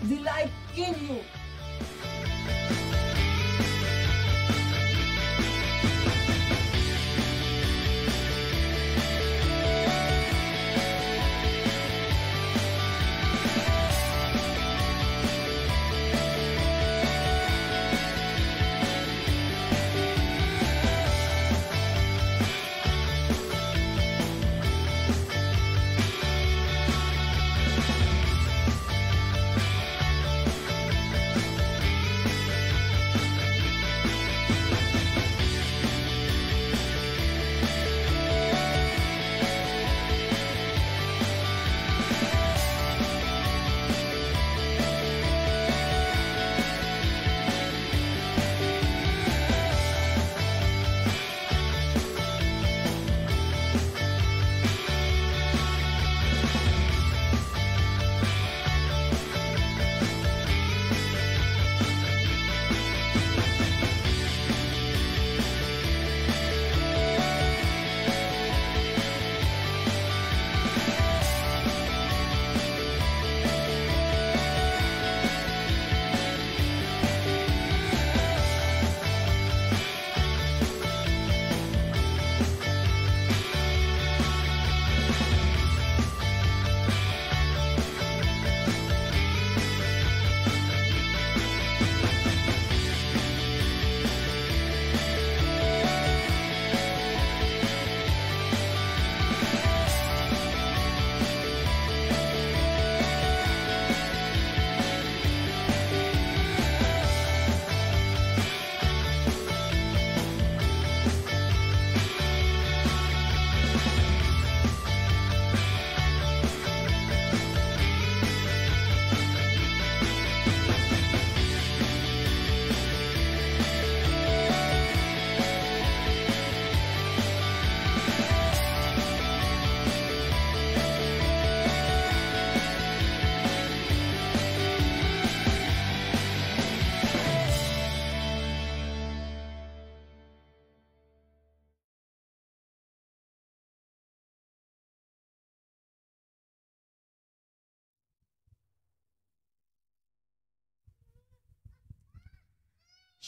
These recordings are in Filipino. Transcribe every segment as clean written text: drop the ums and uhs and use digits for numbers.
delight in you.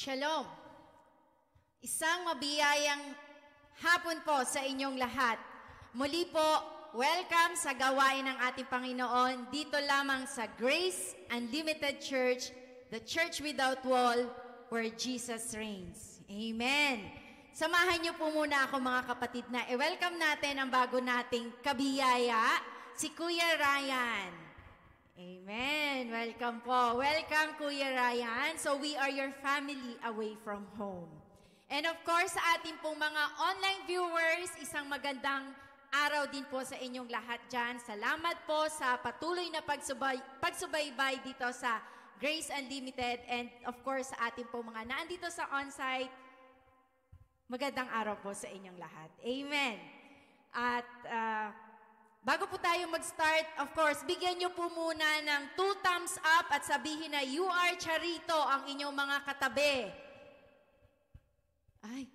Shalom! Isang mabiyayang hapon po sa inyong lahat. Muli po, welcome sa gawain ng ating Panginoon dito lamang sa Grace Unlimited Church, the church without wall, where Jesus reigns. Amen! Samahan niyo po muna ako mga kapatid na welcome natin ang bago nating kabiyaya, si Kuya Ryan. Amen. Welcome po. Welcome, Kuya Ryan. So we are your family away from home. And of course, sa ating pong mga online viewers, isang magandang araw din po sa inyong lahat dyan. Salamat po sa patuloy na pagsubaybay dito sa Grace Unlimited. And of course, sa ating pong mga naandito sa onsite, magandang araw po sa inyong lahat. Amen. At bago po tayo mag-start, of course, bigyan nyo po muna ng 2 thumbs up at sabihin na you are Charito ang inyong mga katabi. Ay,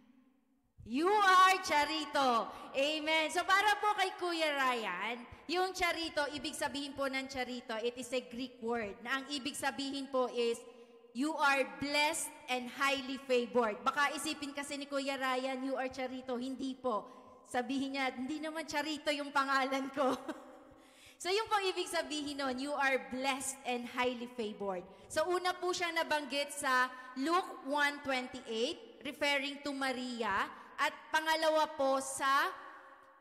you are Charito. Amen. So para po kay Kuya Ryan, yung Charito, ibig sabihin po ng Charito, it is a Greek word na ang ibig sabihin po is you are blessed and highly favored. Baka isipin kasi ni Kuya Ryan, you are Charito. Hindi po. Sabihin niya, hindi naman Charito yung pangalan ko. So yung pong ibig sabihin nun, you are blessed and highly favored. So una po siyang nabanggit sa Luke 1:28, referring to Maria. At pangalawa po sa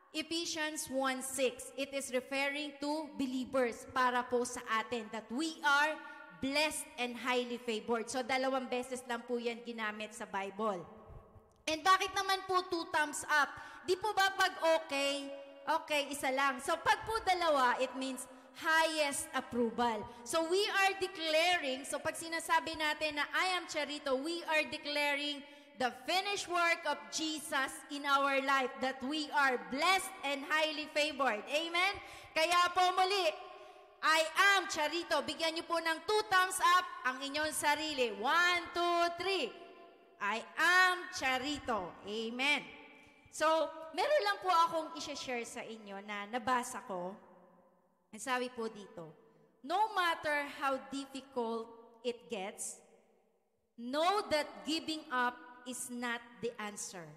Ephesians 1:6, it is referring to believers para po sa atin, that we are blessed and highly favored. So 2 beses lang po yan ginamit sa Bible. And bakit naman po 2 thumbs up? Di po ba pag okay, isa lang. So pag po dalawa, it means highest approval. So we are declaring, so pag sinasabi natin na I am Charito, we are declaring the finished work of Jesus in our life, that we are blessed and highly favored. Amen? Kaya po muli, I am Charito. Bigyan niyo po ng 2 thumbs up ang inyong sarili. 1, 2, 3. I am Charito. Amen. So, meron lang po akong i-share sa inyo na nabasa ko. Ang sabi po dito, no matter how difficult it gets, know that giving up is not the answer.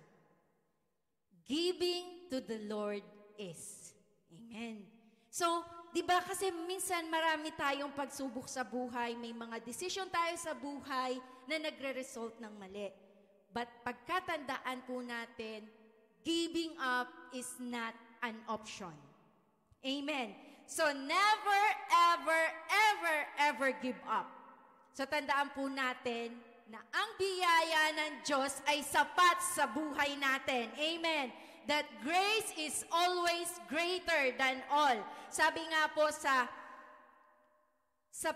Giving to the Lord is. Amen. So, di ba kasi minsan marami tayong pagsubok sa buhay, may mga desisyon tayo sa buhay na nagre-result ng mali. But pagkatandaan po natin, giving up is not an option. Amen. So never, ever, ever, ever give up. So tandaan po natin na ang biyaya ng Diyos ay sapat sa buhay natin. Amen. That grace is always greater than all. Sabi nga po sa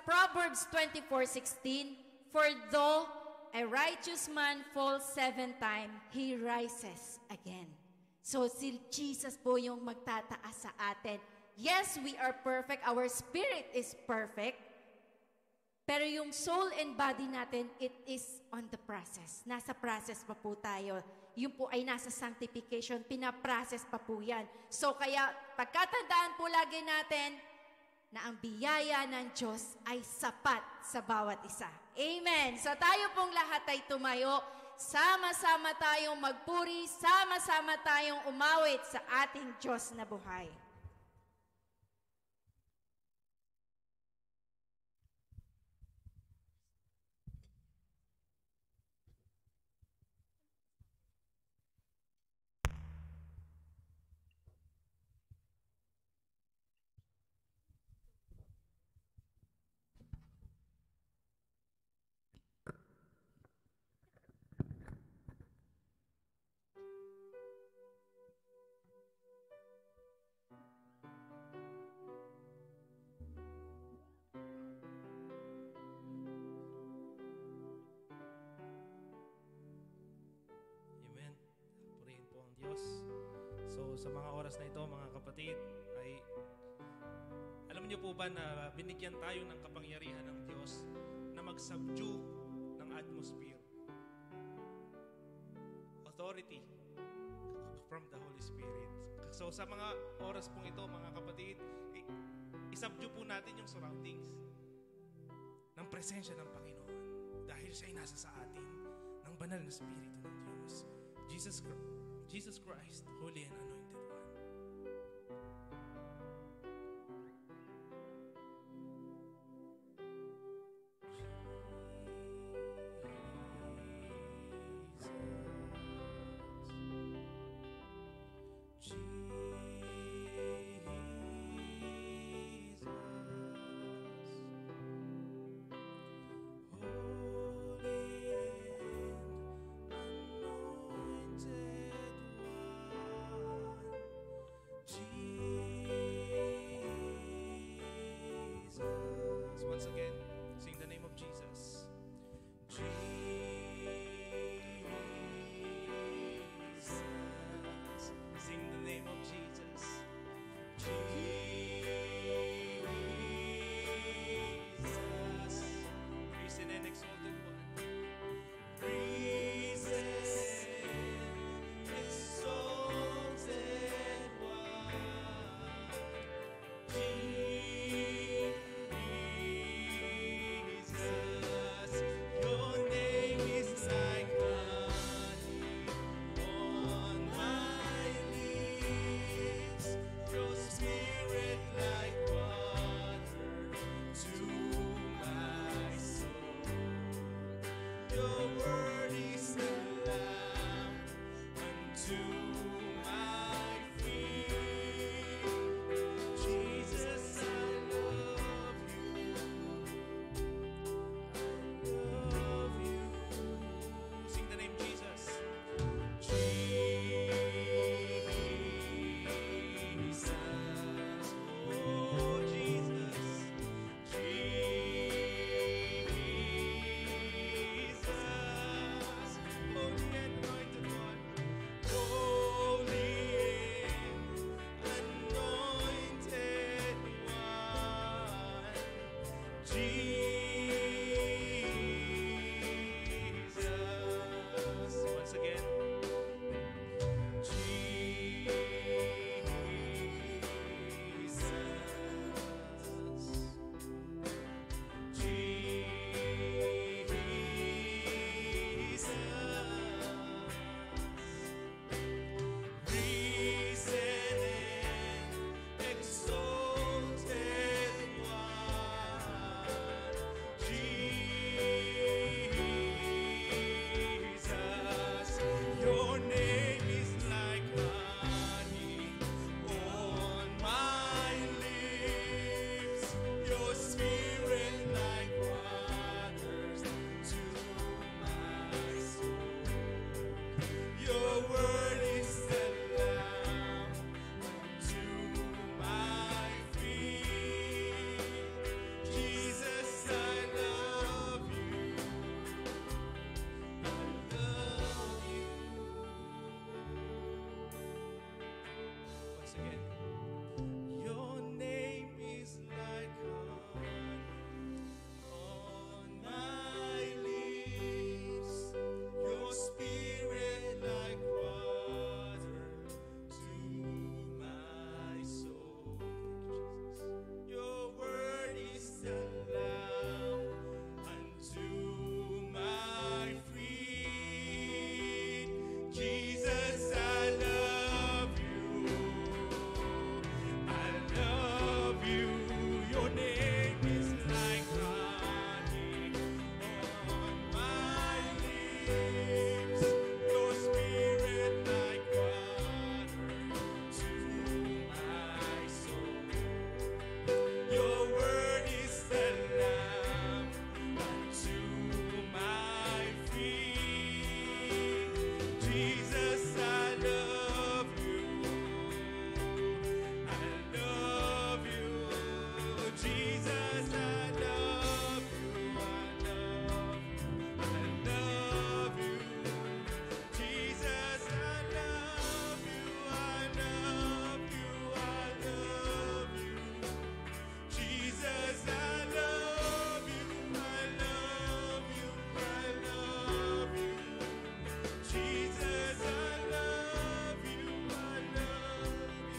Proverbs 24:16, for though a righteous man falls 7 times, he rises again. So si Jesus po yung magtataas sa atin. Yes, we are perfect. Our spirit is perfect. Pero yung soul and body natin, it is on the process. Nasa process pa po tayo. Yun po ay nasa sanctification. Pinaprocess pa po yan. So kaya pagkatandaan po lagi natin na ang biyaya ng Diyos ay sapat sa bawat isa. Amen. So tayo pong lahat ay tumayo. Sama-sama tayong magpuri. Sama-sama tayong umawit sa ating Diyos na buhay. So sa mga oras na ito, mga kapatid, ay alam niyo po ba na binigyan tayo ng kapangyarihan ng Diyos na mag-subdue ng atmosphere? Authority from the Holy Spirit. So sa mga oras pong ito, mga kapatid, isubdue po natin yung surroundings ng presensya ng Panginoon dahil siya ay nasa sa atin ng banal na Espiritu ng Diyos. Jesus Christ, Holy and Anointed One. Once again, sing the name of Jesus. Jesus. Sing the name of Jesus. Jesus. Risen and exalted one. Risen, exalted one. Jesus. once again. Your name is like honey on my lips. Your spirit like water to my soul. Your word is the lamp unto my feet. Jesus, I love you. I love you. Your name is like honey on my lips. Your spirit like water to my soul. Your word is the lamp unto my feet. Jesus, I love you. I love you. Jesus, I love you. I love you. Jesus, I love you. I love you. I love you. Jesus, I love you. I love you. I love you. Jesus, I love you. I love you.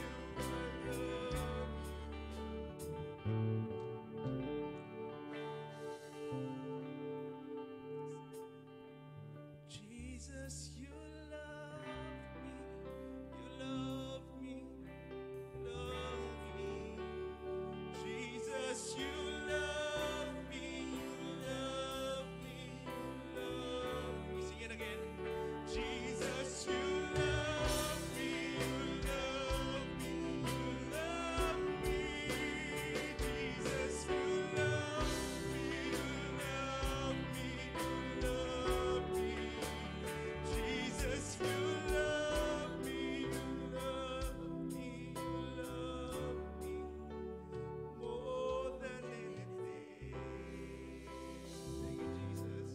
Jesus, you love me. You love me. Jesus, you love me. You love me. You love me. Sing it again. Jesus, you love me. You love me. You love me. Jesus, you love me. You love me. You love me. Jesus, you love me. You love me. You love me more than anything. Thank you, Jesus.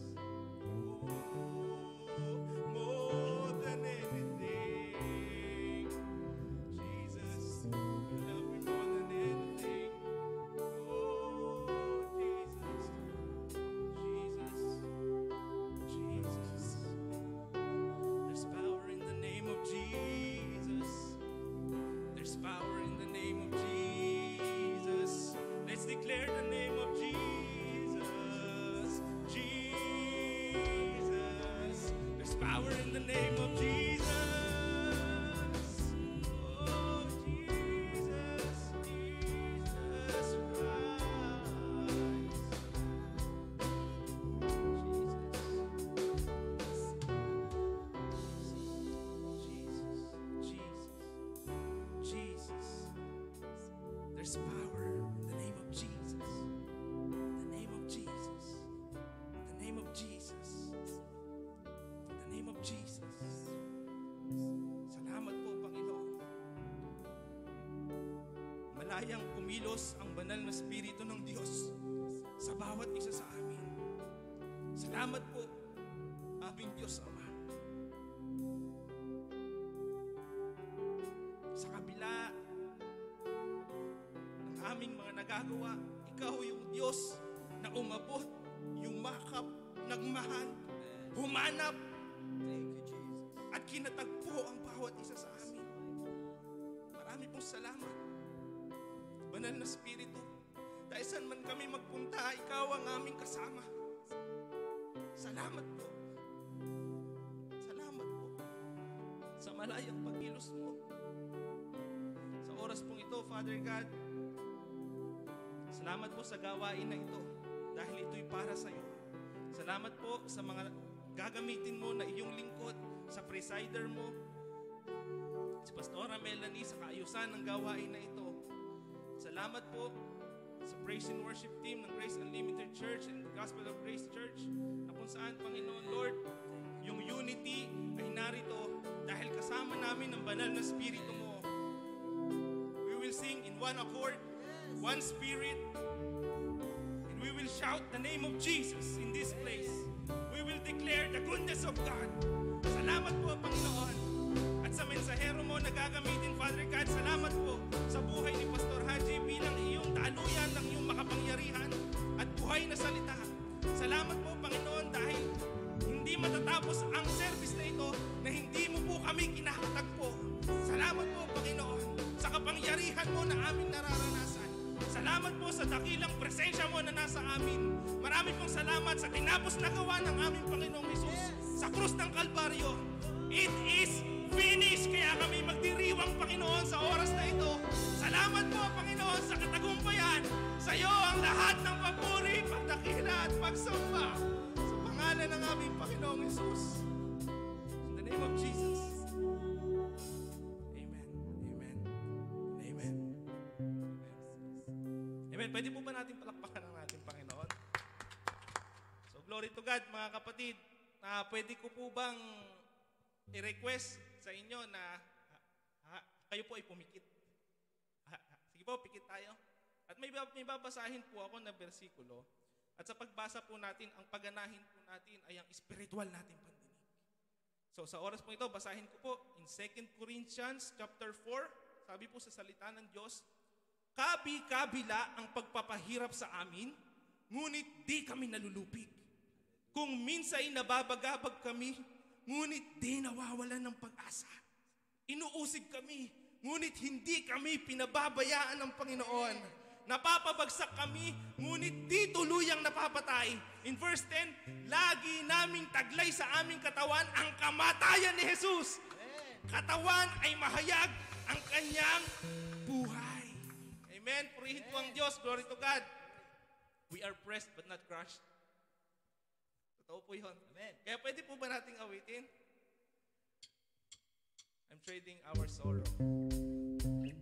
More than anything. Jesus, you love me more than anything. Oh, Jesus. Jesus. There's power in the name of Jesus. There's power in the name of Jesus. Let's declare the name of Jesus. Jesus. There's power in the name of Jesus. Oh, Jesus. Jesus Christ. Jesus. There's power in the name of Jesus. The name of Jesus. The name of Jesus. The name of Jesus. Salamat po, Panginoon. Malayang kumilos ang banal na Espiritu ng Diyos sa bawat isa sa amin. Salamat po, aming Diyos Ama. Sa kabila ng aming mga nagagawa, Ikaw yung Diyos na umabot, yumakap, nagmahal, humanap, at kinatagpo ang bawat isa sa amin. Marami pong salamat. Banal na Espiritu, dahil saan man kami magpunta, Ikaw ang aming kasama. Salamat po. Salamat po sa malayang pagkilos mo. Sa oras pong ito, Father God, salamat po sa gawain na ito dahil ito'y para sa iyo. Salamat po sa mga gagamitin mo na iyong lingkod, sa presider mo, si Pastora Melanie, sa kaayusan ng gawain na ito. Salamat po sa praise and worship team ng Grace Unlimited Church and the Gospel of Grace Church, na kung saan, Panginoon Lord, yung unity ay narito dahil kasama namin ang banal na Espiritu mo. We will sing in one accord, one spirit, and we will shout the name of Jesus in this place. We will declare the goodness of God. Salamat po, Panginoon. At sa mensahero mo na gagamitin, Father God, salamat Salamat po, Panginoon, dahil hindi matatapos ang service na ito na hindi mo po kami kinakatagpo. Salamat po, Panginoon, sa kapangyarihan mo na aming nararanasan. Salamat po sa dakilang presensya mo na nasa amin. Marami pong salamat sa tinapos na gawa ng aming Panginoong Hesus sa krus ng Kalbaryo. It is finished. Kaya kami magdiriwang, Panginoon, sa oras na ito. Salamat po, Panginoon, sa katagumpayan. Sa iyo ang lahat ng papuri, pagdakila at pagsamba. Sa pangalan ng aming Panginoong Hesus. In the name of Jesus. Amen. Amen. Amen. Amen. Pwede po ba natin palakpakan ang ating Panginoon? So, glory to God, mga kapatid. Pwede ko po bang i-request sa inyo na kayo po ay pumikit. Sige po, pikit tayo. At may babasahin po ako na bersikulo. At sa pagbasa po natin, ang pagganahin po natin ay ang spiritual nating pandinig. So sa oras po ito, basahin ko po in 2 Corinthians chapter 4, sabi po sa salita ng Diyos, kabi-kabila ang pagpapahirap sa amin, ngunit di kami nalulupig. Kung minsa'y nababagabag kami, ngunit di nawawalan ng pag-asa. Inuusig kami, ngunit hindi kami pinababayaan ng Panginoon. Napapabagsak kami, ngunit di tuluyang napapatay. In verse 10, lagi naming taglay sa aming katawan ang kamatayan ni Jesus. Katawan ay mahayag ang kanyang buhay. Amen. Purihin po ang Diyos. Glory to God. We are pressed but not crushed. Totoo po yun. Amen. Kaya pwede po ba nating awitin? I'm trading our sorrow.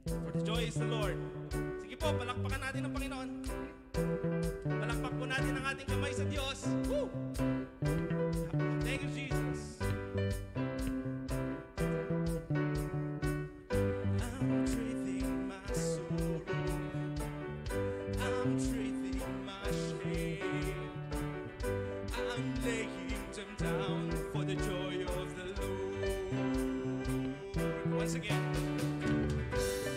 For the joy is the Lord. Sige po, palakpakan natin ang Panginoon. Palakpak po natin ang ating kamay sa Diyos. Woo! Thank you, Jesus. I'm trading my sorrow. I'm trading my shame. I'm laying them down for the joy of the Lord. Once again,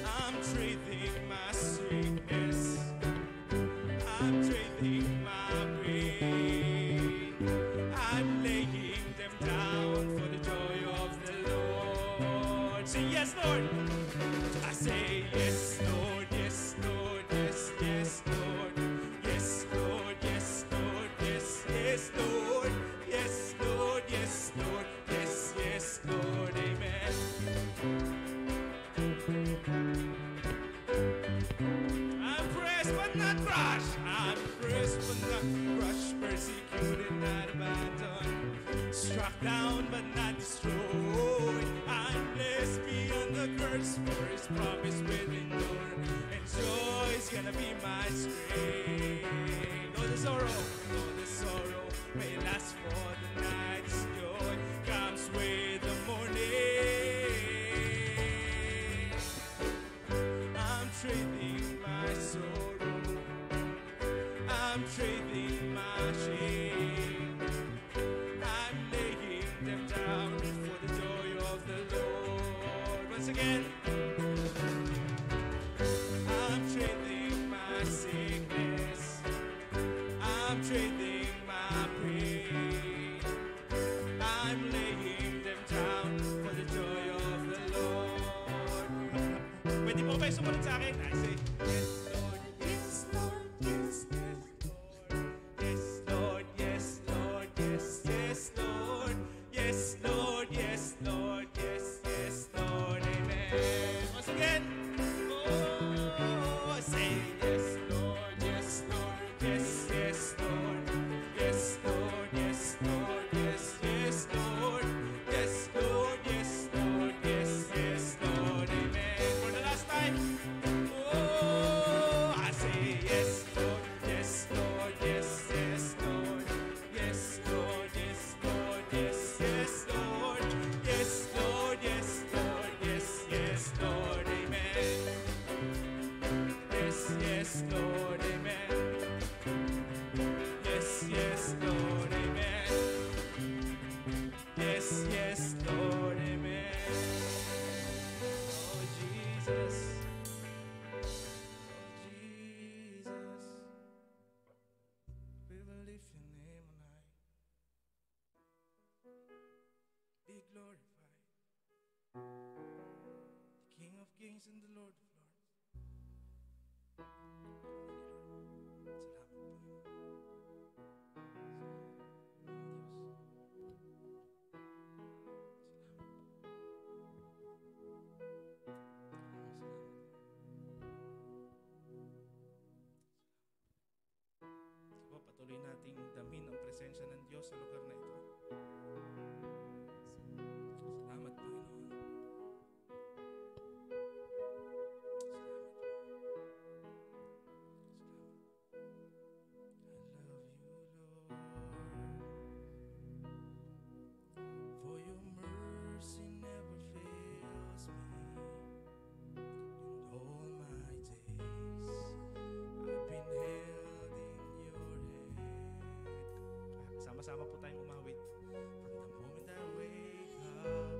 I'm trading my sickness. I'm trading my pain. I'm laying them down for the joy of the Lord. Say yes, Lord. I say yes, Lord, yes, Lord, yes, yes, Lord. Yes, Lord, yes, Lord, yes, yes, Lord. Yes, Lord, yes, Lord, yes, yes, Lord. Amen. I'm pressed but not crushed. I'm pressed but not crushed. Persecuted, not abandoned. Struck down but not destroyed. I'm blessed beyond the curse, for His promise will endure. And joy's gonna be my strength. Though the sorrow may last for the night, His joy comes with the morning. I'm trading my sorrow. I'm trading my shame. I'm laying them down for the joy of the Lord. Once again, I'm trading my sickness. I'm trading my pain. I'm laying them down for the joy of the Lord. Pwede po kayo sumunod sa akin? I say, yes, Lord, yes, Lord, yes, yes, Lord. Yes, Lord, yes, Lord, yes, yes, Lord. Yes, Lord, yes, Lord, yes, yes, Lord. Amen. Once again. Oh, say yes, Lord, yes, Lord, yes, yes, Lord. Yes, Lord, yes, Lord, yes, yes, Lord. Yes, Lord, yes, Lord, yes, yes, Lord. Amen. For the last time. Oh, I say yes, Lord, yes, Lord, yes, yes, Lord. Yes, Lord, yes, Lord, yes, yes, Lord. Yes, Lord, yes, Lord, yes, yes, Lord. Amen. Yes, yes, Lord, amen. Yes, yes, Lord, amen. Yes, yes, Lord, amen. Oh, Jesus. Oh, Jesus. We will lift your name Praise in the Lord, Lord. Salamat, Panginoon. Patuloy nating damhin ang presensya ng Diyos sa lugar na ito. Salamat, Panginoon. For your mercy never fails me, and all my days I've been held in your hand. Sama-sama po tayong umawit. From the moment I wake up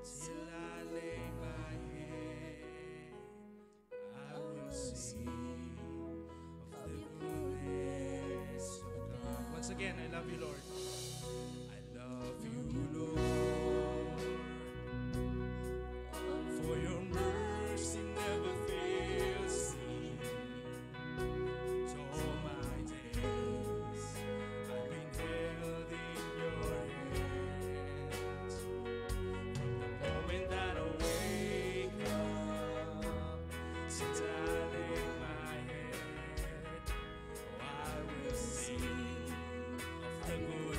till I lay my head, I will sing of the goodness of God. Once again, I love you, Lord. I love you, Lord, for your mercy never fails me. So all my days I've been held in your hands. From the moment that I wake up since I lay my head, oh, I will sing of the good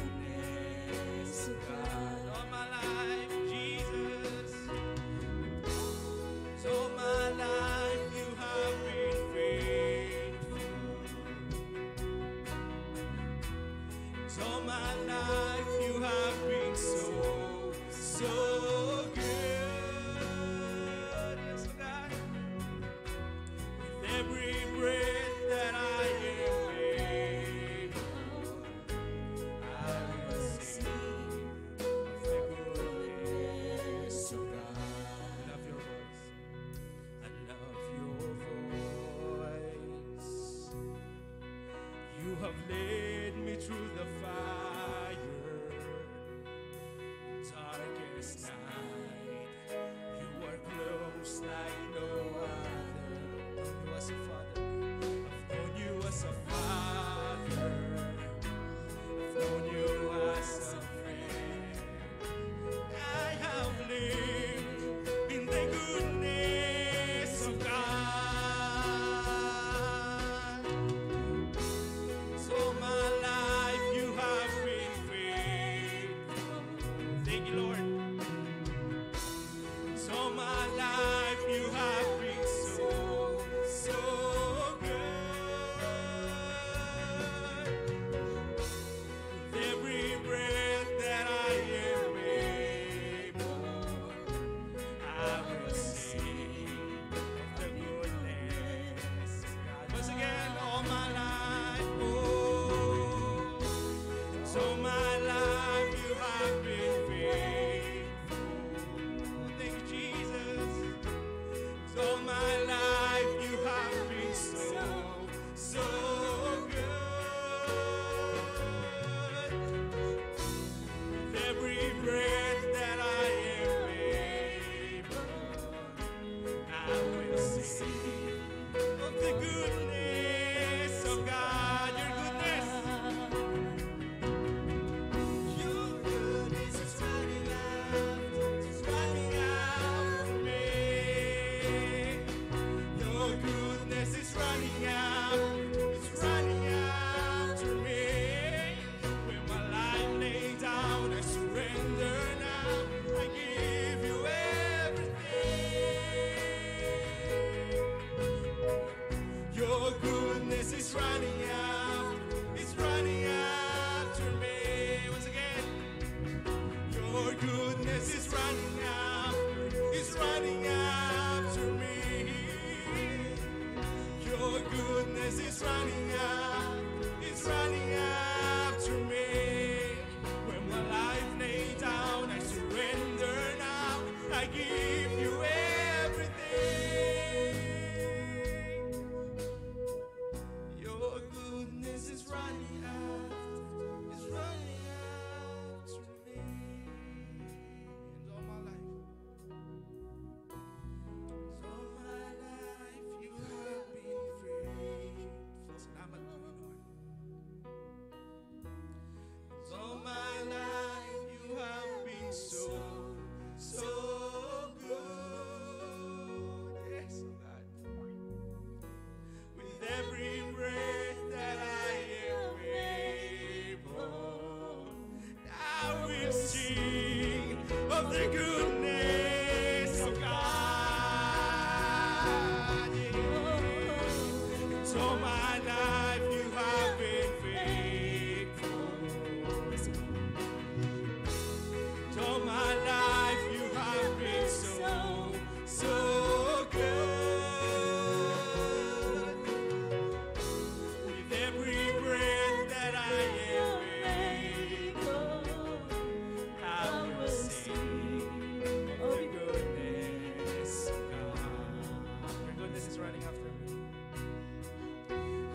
running after me.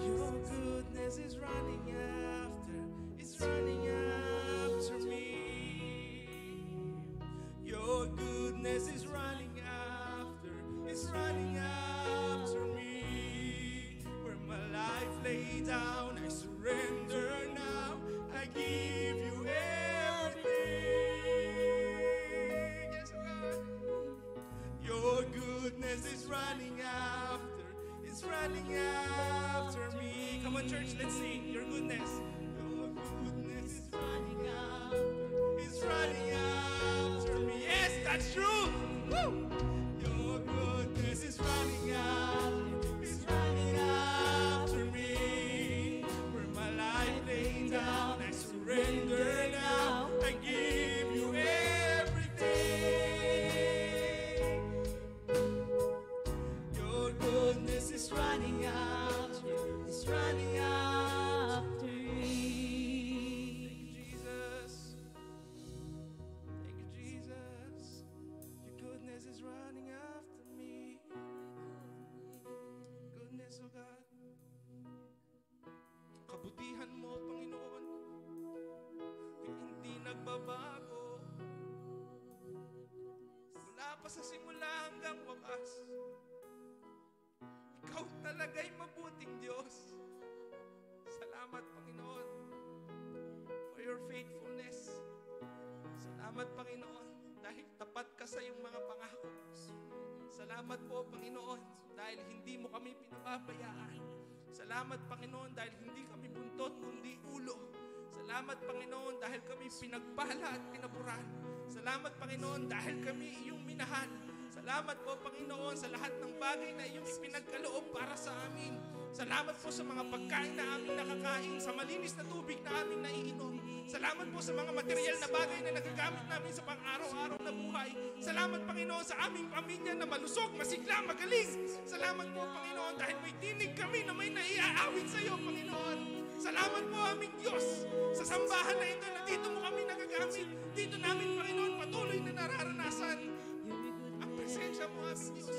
Your goodness is running after me. Your goodness is running after me. Where my life lay down, I surrender now. I give you everything. Yes, God. Your goodness is running after me. Come on, church, let's sing. Your goodness. Your goodness is running after me. Yes, that's true. Woo! Your goodness is running after me. Where my life laid down, I surrender now. I give you everything. Your goodness is running after me. Thank you, Jesus. Your goodness is running after me. Goodness, oh God. Kabutihan mo, Panginoon, hindi nagbabago. Mula pa sa simula hanggang wakas. Ikaw talaga'y mabuting Diyos. Salamat, Panginoon, for your faithfulness. Salamat, Panginoon, dahil tapat ka sa iyong mga pangako. Salamat po, Panginoon, dahil hindi mo kami pinababayaan. Salamat, Panginoon, dahil hindi kami buntot, kundi ulo. Salamat, Panginoon, dahil kami pinagpala at pinaburan. Salamat, Panginoon, dahil kami iyong minahal. Salamat po, Panginoon, sa lahat ng bagay na iyong ipinagkaloob para sa amin. Salamat po sa mga pagkain na aming nakakain, sa malinis na tubig na aming naiinom. Salamat po sa mga material na bagay na nagagamit namin sa pang-araw-araw na buhay. Salamat, Panginoon, sa aming pamilya na malusog, masigla, magaling. Salamat po, Panginoon, dahil may tinig kami na may naiaawit sa iyo, Panginoon. Salamat po, aming Diyos, sa sambahan na ito na dito mo kami nagagamit. Dito namin, Panginoon, patuloy na nararanasan ang presensya mo, aming Diyos.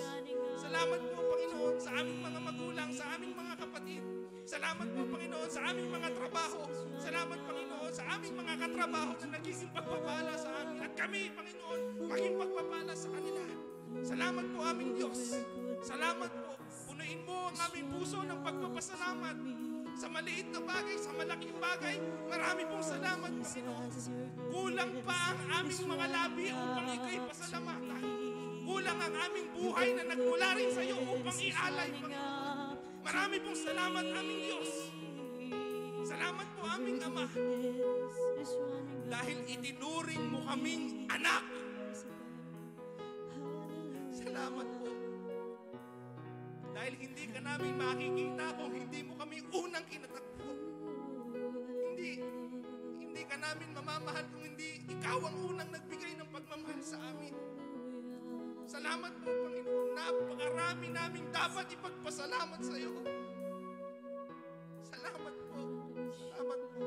Salamat po, Panginoon, sa aming mga magulang, sa aming mga kapatid. Salamat po, Panginoon, sa aming mga trabaho. Salamat, Panginoon, sa aming mga katrabaho na nagiging pagpapala sa amin. At kami, Panginoon, maging pagpapala sa kanila. Salamat po, aming Diyos. Salamat po. Punuin mo ang aming puso ng pagpapasalamat. Sa maliit na bagay, sa malaking bagay, marami pong salamat, Panginoon. Kulang pa ang aming mga labi upang ika'y pasalamatan. Kulang ang aming buhay na nagmula rin sa iyo upang ialay, Panginoon. Marami pong salamat, aming Diyos. Salamat po, aming Ama. Dahil itinuring mo kaming anak. Salamat po. Dahil hindi ka namin makikita kung hindi mo kami unang kinatakbo. Hindi ka namin mamamahal kung hindi ikaw ang unang nagbigay ng pagmamahal sa amin. Salamat po, Panginoon. Napakarami namin dapat ipagpasalamat sa iyo. Salamat po. Salamat po.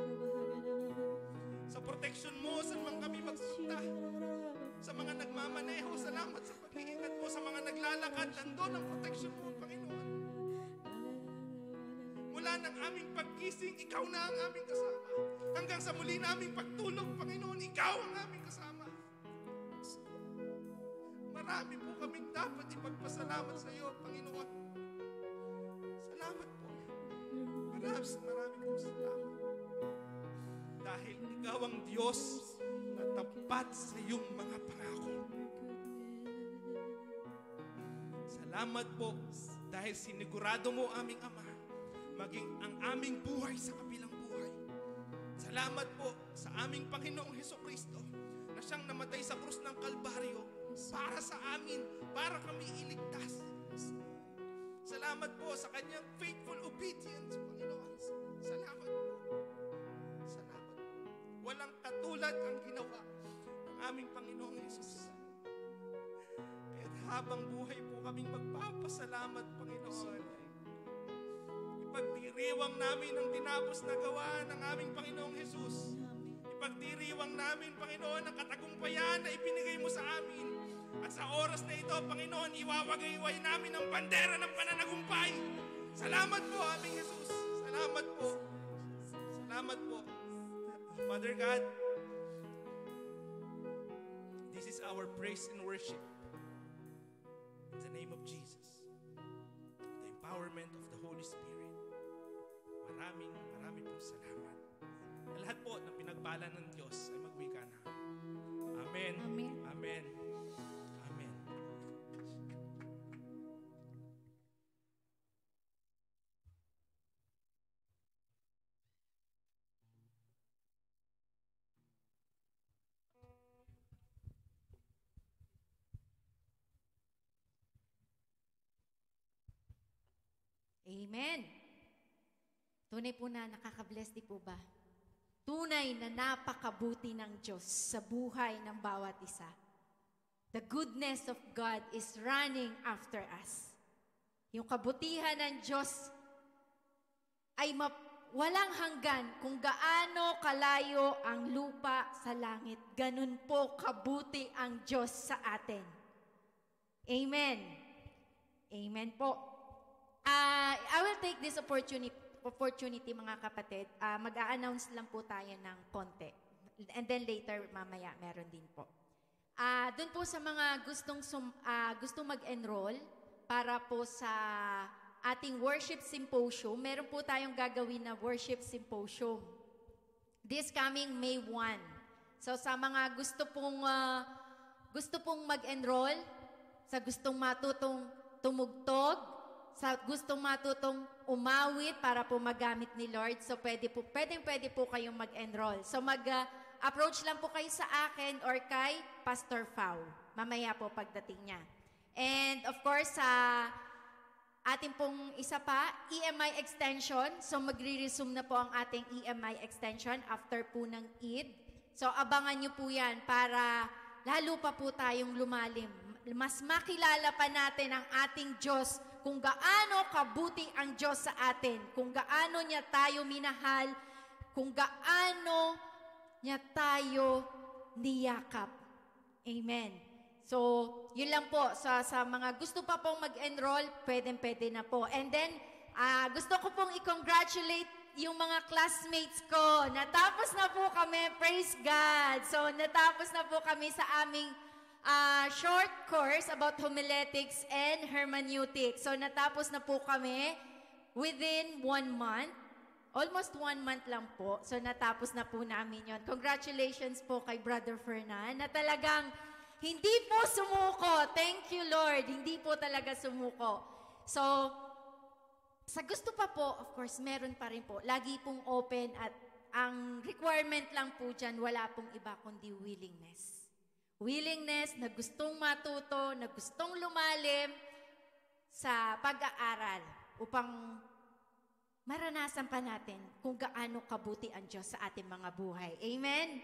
Sa protection mo, saan man kami magpunta. Sa mga nagmamaneho, salamat sa pag-iingat mo. Sa mga naglalakad, nandun ang protection mo, Panginoon. Mula ng aming pagkising, ikaw na ang aming kasama. Hanggang sa muli naming pagtulog, Panginoon, ikaw ang aming kasama. Marami po kaming dapat ipagpasalamat sa iyo, Panginoon. Salamat po. Marami po salamat. Dahil ikaw ang Diyos na tapat sa iyong mga pangako. Salamat po dahil sinigurado mo aming Ama, maging ang aming buhay sa kabilang buhay. Salamat po sa aming Panginoong Hesukristo na siyang namatay sa krus ng Kalbaryo para sa amin, para kami iligtas. Salamat po sa kanyang faithful obedience, Panginoon. Salamat po. Salamat po. Walang katulad ang ginawa ng aming Panginoong Hesus. Kaya't habang buhay po kaming magpapasalamat, Panginoon. Ipagdiriwang namin ang tinapos na gawa ng aming Panginoong Hesus. Ipagdiriwang namin, Panginoon, ang katagumpayan na ibinigay mo sa amin. At sa oras na ito, Panginoon, iwawagayway namin ang bandera ng pananagumpay. Salamat po, aming Jesus. Salamat po. Salamat po. Father God, this is our praise and worship. In the name of Jesus. The empowerment of the Holy Spirit. Maraming pong salamat. Lahat po na pinagpala ng Diyos ay magwika na. Amen. Amen. Amen. Amen. Amen. Tunay po na nakaka-bless di po ba? Tunay na napakabuti ng Diyos sa buhay ng bawat isa. The goodness of God is running after us. Yung kabutihan ng Diyos ay walang hanggan kung gaano kalayo ang lupa sa langit. Ganun po kabuti ang Diyos sa atin. Amen. Amen po. I will take this opportunity mga kapatid. Mag-a-announce lang po tayo ng konti. And then later, mamaya, meron din po. Doon po sa mga gustong mag-enroll para po sa ating worship symposium, meron po tayong gagawin na worship symposium. This coming May 1. So sa mga gusto pong mag-enroll, sa gustong matutong tumugtog, sa gustong matutong umawit para po magamit ni Lord, so pwede po kayong mag-enroll. So mag-approach lang po kayo sa akin or kay Pastor Fau. Mamaya po pagdating niya. And of course, sa ating pong isa pa, EMI extension. So magre-resume na po ang ating EMI extension after po ng Eid. So abangan niyo po yan para lalo pa po tayong lumalim. Mas makilala pa natin ang ating Diyos, kung gaano kabuti ang Diyos sa atin, kung gaano niya tayo minahal, kung gaano niya tayo niyakap. Amen. So, yun lang po. Sa mga gusto pa pong mag-enroll, pwede na po. And then, gusto ko pong i-congratulate yung mga classmates ko. Natapos na po kami, praise God. So, natapos na po kami sa aming short course about homiletics and hermeneutics. So, natapos na po kami within 1 month. Almost 1 month lang po. So, natapos na po namin yon. Congratulations po kay Brother Fernan na talagang hindi po sumuko. Thank you, Lord. Hindi po talaga sumuko. So, sa gusto pa po, of course, meron pa rin po. Lagi pong open at ang requirement lang po dyan, wala pong iba kundi willingness. Willingness na gustong matuto, na gustong lumalim sa pag-aaral upang maranasan pa natin kung gaano kabuti ang Diyos sa ating mga buhay. Amen?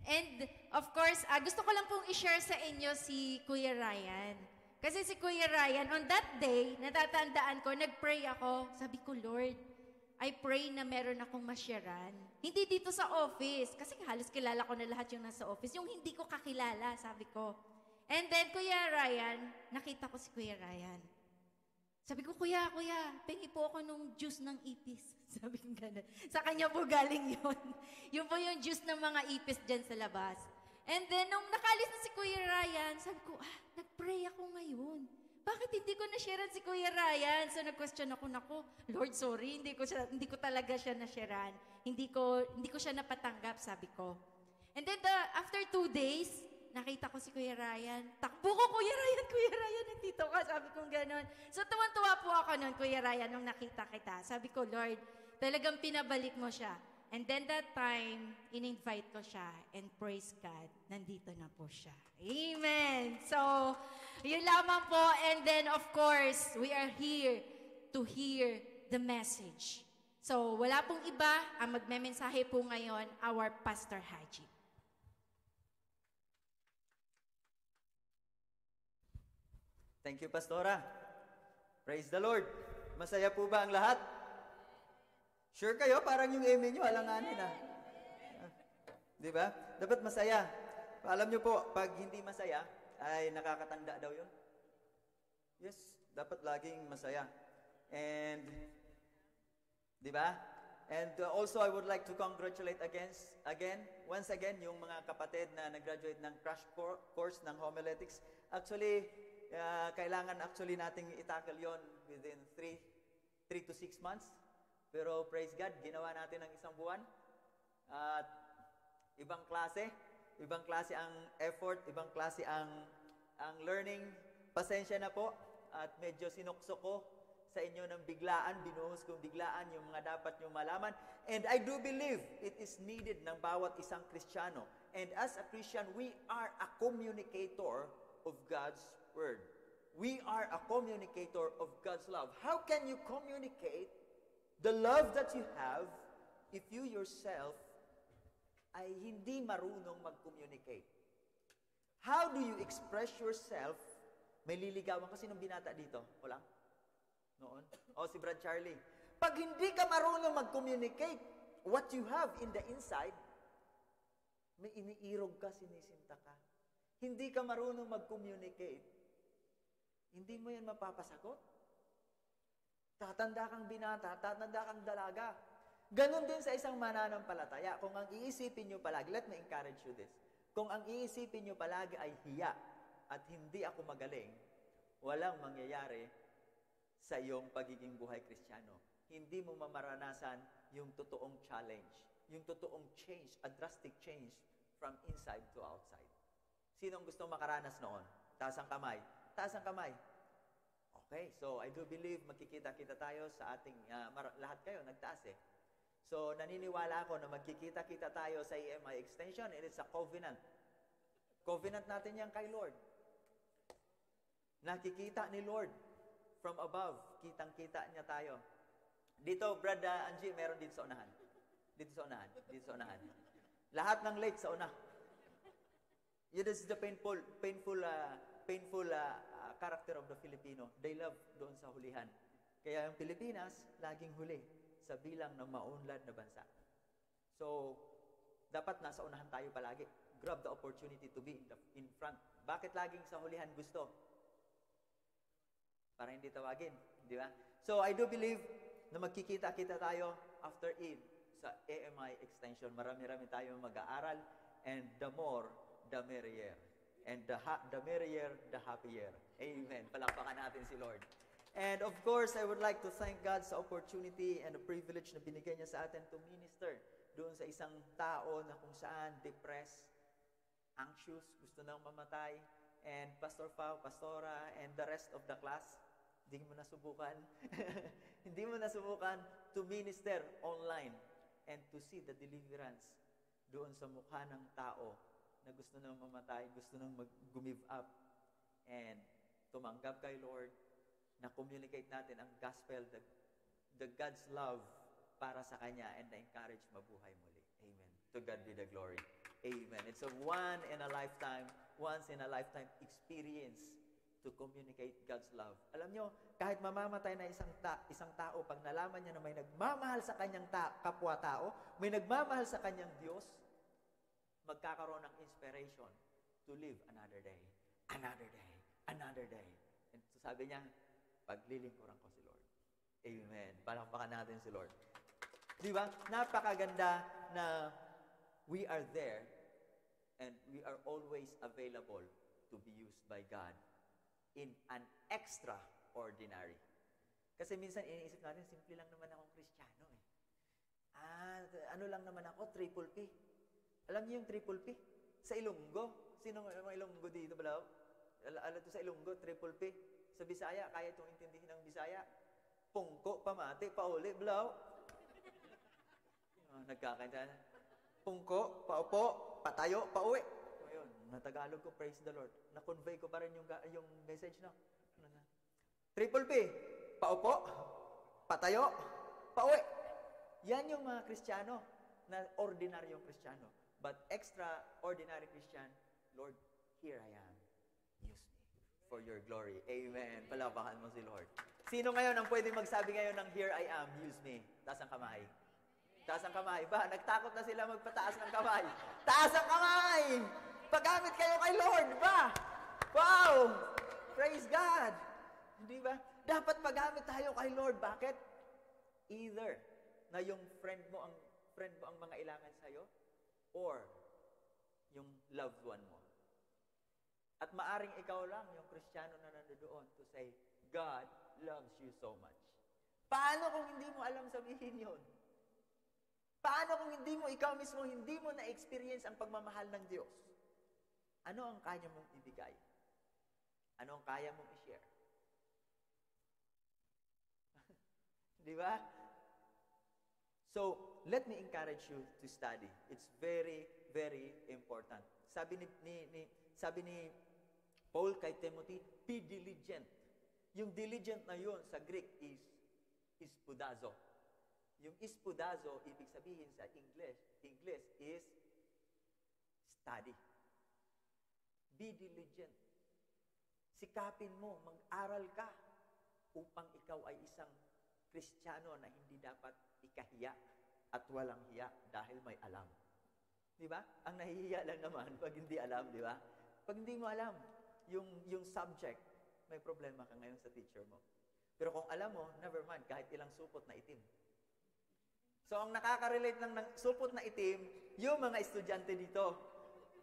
And of course, gusto ko lang pong i-share sa inyo si Kuya Ryan. Kasi si Kuya Ryan, on that day, natatandaan ko, nag-pray ako. Sabi ko, Lord, I pray na meron akong masyaran. Hindi dito sa office. Kasi halos kilala ko na lahat yung nasa office. Yung hindi ko kakilala, sabi ko. And then, Kuya Ryan, nakita ko si Kuya Ryan. Sabi ko, Kuya, pengi po ako nung juice ng ipis. Sabi ko gano'n. Sa kanya po galing yun. Yun po yung juice ng mga ipis dyan sa labas. And then, nung nakalis na si Kuya Ryan, sabi ko, nag-pray ako ngayon. Bakit hindi ko na-sharean si Kuya Ryan? So, nag-question ako, Lord, sorry, hindi ko talaga siya na-sharean. Hindi ko siya napatanggap, sabi ko. And then, after 2 days, nakita ko si Kuya Ryan. Takbo ko, Kuya Ryan, nandito ka. Sabi ko gano'n. So, tuwan-tuwa po ako noon, Kuya Ryan, nung nakita kita. Sabi ko, Lord, talagang pinabalik mo siya. And then that time, in-invite ko siya. And praise God, nandito na po siya. Amen! So, yun lamang po. And then, of course, we are here to hear the message. So, wala pong iba. Ang magmemensahe po ngayon, our Pastor Haji. Thank you, Pastora. Praise the Lord. Masaya po ba ang lahat? Sure kayo? Parang yung amen nyo, alanganin Di ba? Dapat masaya. Alam nyo po, pag hindi masaya, ay nakakatanda daw yun. Yes, dapat laging masaya. And, di ba? And also, I would like to congratulate once again, yung mga kapatid na nag-graduate ng crash course ng homiletics. Actually, kailangan nating i-tackle yon within 3 to 6 months. Pero praise God, ginawa natin ng isang buwan. At ibang klase ang effort, ibang klase ang learning. Pasensya na po at medyo sinuksok ko sa inyo ng biglaan, binuhos kong biglaan yung mga dapat nyo malaman. And I do believe it is needed ng bawat isang Kristiyano. And as a Christian, we are a communicator of God's Word. We are a communicator of God's love. How can you communicate the love that you have if you yourself ay hindi marunong mag-communicate? How do you express yourself? May liligawan kasi nung binata dito. Walang? Noon? O si Brad Charlie. Pag hindi ka marunong mag-communicate what you have in the inside, may iniirog ka, sinisinta ka. Hindi ka marunong mag-communicate, hindi mo yan mapapasagot. Tatanda kang binata, tatanda kang dalaga. Ganon din sa isang mananampalataya. Kung ang iisipin nyo palagi, let me encourage you this. Kung ang iisipin nyo palagi ay hiya at hindi ako magaling, walang mangyayari sa iyong pagiging buhay Kristiyano. Hindi mo mamaranasan yung totoong challenge, yung totoong change, a drastic change from inside to outside. Sinong gustong makaranas noon? Taas ang kamay. Taas ang kamay. Okay, so I do believe magkikita-kita tayo sa ating, lahat kayo nagtaas eh. So naniniwala ako na magkikita-kita tayo sa EMI Extension and it's a covenant. Covenant natin yan kay Lord. Nakikita ni Lord from above, kitang-kita niya tayo. Dito, Brad Angie, meron dito sa unahan. Dito sa unahan. Lahat ng late sa una. It is the painful character of the Filipino. They love doon sa hulihan. Kaya ang Pilipinas, laging huli sa bilang ng maunlad na bansa. So, dapat nasa unahan tayo palagi. Grab the opportunity to be in front. Bakit laging sa hulihan gusto? Para hindi tawagin, di ba? So, I do believe na magkikita-kita tayo after Eid sa AMI Extension. Marami-rami tayong mag-aaral and the more, the merrier. And the merrier, the happier. Amen. Palakpakan natin si Lord. And of course, I would like to thank God sa opportunity and the privilege na binigay niya sa atin to minister doon sa isang tao na kung saan depressed, anxious, gusto nang mamatay, and Pastor Pao, Pastora, and the rest of the class. Hindi mo nasubukan. Hindi mo nasubukan to minister online and to see the deliverance doon sa mukha ng tao na gusto nang mamatay, gusto nang mag-give up, and tumanggap kay Lord, na communicate natin ang gospel, the God's love para sa Kanya, and na-encourage mabuhay muli. Amen. To God be the glory. Amen. It's a once in a lifetime experience to communicate God's love. Alam nyo, kahit mamamatay na isang tao, pag nalaman niya na may nagmamahal sa kanyang kapwa-tao, may nagmamahal sa kanyang Diyos, magkakaroon ng inspiration to live another day. Another day. Another day. And so sabi niya, paglilingkuran ko si Lord. Amen. Palakpakan natin si Lord. Di ba? Napakaganda na we are there and we are always available to be used by God in an extraordinary. Kasi minsan iniisip natin, simple lang naman akong Kristiyano eh. Ano lang naman ako, triple P. Alam niyo yung triple P? Sa Ilonggo. Sino mga Ilonggo dito, balaw? Alam to sa Ilonggo, triple P. Sa Bisaya, kaya itong intindihin ng Bisaya. Pungko, pamati, pauli, balaw. Nagkakanta na. Pungko, paupo, patayo, pauwi. Ayun, na Tagalog ko, praise the Lord. Na-convey ko pa rin yung message, no? Triple P, paupo, patayo, pauwi. Yan yung mga Kristiyano na ordinaryong Kristiyano. But extraordinary Christian, Lord, here I am. Use me for your glory. Amen. Palapakan mo si Lord. Sino ngayon ang pwede magsabi ngayon ng here I am, use me? Taas ang kamay. Taas ang kamay. Ba, nagtakot na sila magpataas ng kamay. Taas ang kamay! Paggamit kayo kay Lord, ba? Wow! Praise God! Hindi ba? Dapat magamit tayo kay Lord. Bakit? Either na yung friend mo ang mga ilangan sa'yo, or yung loved one mo. At maaring ikaw lang, yung Kristiyano na nandoon, to say, God loves you so much. Paano kung hindi mo alam sabihin yun? Paano kung ikaw mismo, hindi mo na-experience ang pagmamahal ng Diyos? Ano ang kaya mong ibigay? Ano ang kaya mong i-share? Di ba? So, let me encourage you to study. It's very, very important. Sabi ni Paul kay Timothy, be diligent. Yung diligent na yun sa Greek is ispudazo. Yung ispudazo, ibig sabihin sa English is study. Be diligent. Sikapin mo, mag-aral ka upang ikaw ay isang Kristiyano na hindi dapat ikahiya at walang hiya dahil may alam. Di ba? Ang nahihiya lang naman pag hindi alam, di ba? Pag hindi mo alam yung subject, may problema ka ngayon sa teacher mo. Pero kung alam mo, never mind, kahit ilang supot na itim. So, ang nakaka-relate lang ng supot na itim, yung mga estudyante dito.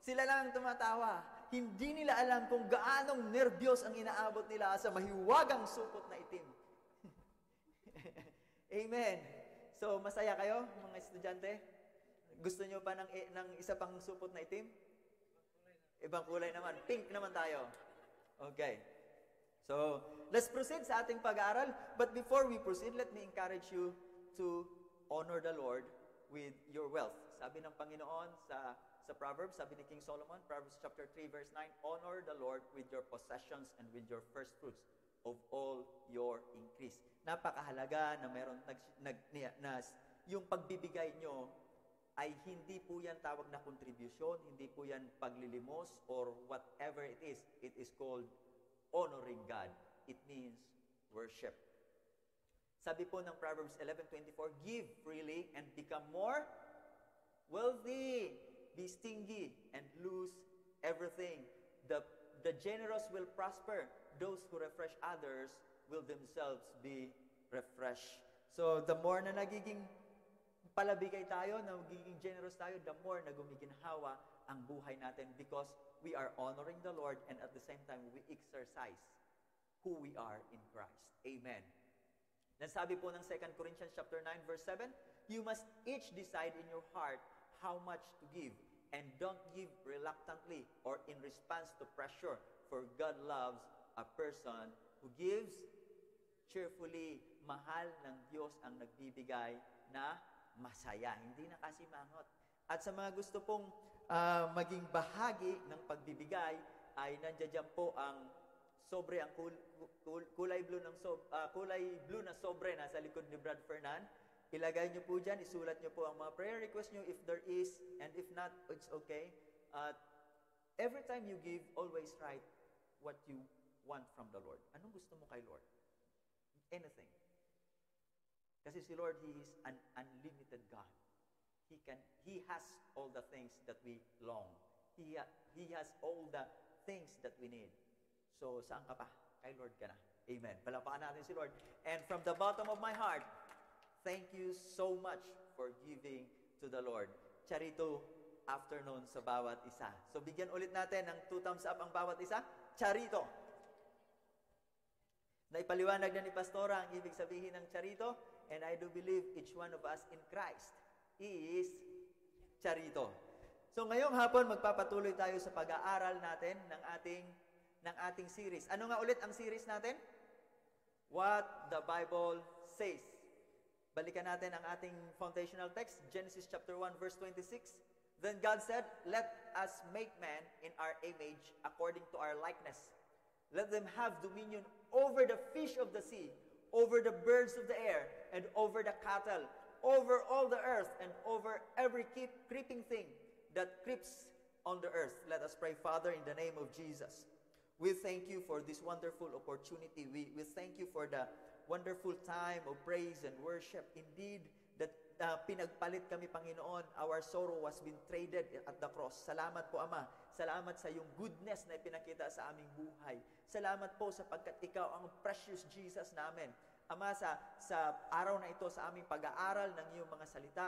Sila lang ang tumatawa. Hindi nila alam kung gaanong nervyos ang inaabot nila sa mahiwagang supot na itim. Amen. So, masaya kayo, mga estudyante? Gusto nyo pa ng isa pang supot na itim? Ibang kulay naman. Pink naman tayo. Okay. So, let's proceed sa ating pag-aaral. But before we proceed, let me encourage you to honor the Lord with your wealth. Sabi ng Panginoon sa Proverbs, sabi ni King Solomon, Proverbs chapter 3, verse 9, honor the Lord with your possessions and with your first fruits of all your increase. Napakahalaga na meron yung pagbibigay nyo ay hindi po yan tawag na contribution, hindi po yan paglilimos or whatever it is. It is called honoring God. It means worship. Sabi po ng Proverbs 11:24, give freely and become more wealthy. Be stingy and lose everything. The generous will prosper. Those who refresh others will themselves be refreshed. So, the more na nagiging palabigay tayo, na nagiging generous tayo, the more na gumiginhawa ang buhay natin because we are honoring the Lord and at the same time, we exercise who we are in Christ. Amen. Nasabi po ng 2 Corinthians chapter 9, verse 7, you must each decide in your heart how much to give, and don't give reluctantly or in response to pressure, for God loves a person who gives cheerfully. Mahal ng Diyos ang nagbibigay na masaya, hindi na kasimangot. At sa mga gusto pong maging bahagi ng pagbibigay, ay nandiyan po ang sobre, ang kulay blue na sobre nasa likod ni Brad Fernan. Ilagay nyo po dyan, isulat nyo po ang mga prayer request nyo if there is, and if not, it's okay. Every time you give, always write what you want from the Lord. Anong gusto mo kay Lord? Anything. Kasi si Lord, He is an unlimited God. He has all the things that we long. He has all the things that we need. So, saan ka pa? Kay Lord ka na. Amen. Palapakan natin si Lord. And from the bottom of my heart, thank you so much for giving to the Lord. Charito afternoon sa bawat isa. So, bigyan ulit natin ng 2 thumbs up ang bawat isa. Charito. Naipaliwanag na ni Pastora ang ibig sabihin ng charito, and I do believe each one of us in Christ is charito. So ngayong hapon magpapatuloy tayo sa pag-aaral natin ng ating series. Ano nga ulit ang series natin? What the Bible says. Balikan natin ang ating foundational text, Genesis chapter 1 verse 26. Then God said, let us make man in our image according to our likeness. Let them have dominion over the fish of the sea, over the birds of the air, and over the cattle, over all the earth, and over every creeping thing that creeps on the earth. Let us pray. Father, in the name of Jesus, we thank you for this wonderful opportunity. We thank you for the wonderful time of praise and worship. Indeed, pinagpalit kami, Panginoon. Our sorrow was been traded at the cross. Salamat po, Ama. Salamat sa iyong goodness na ipinakita sa aming buhay. Salamat po sapagkat ikaw ang precious Jesus namin. Ama, sa araw na ito, sa aming pag-aaral ng iyong mga salita,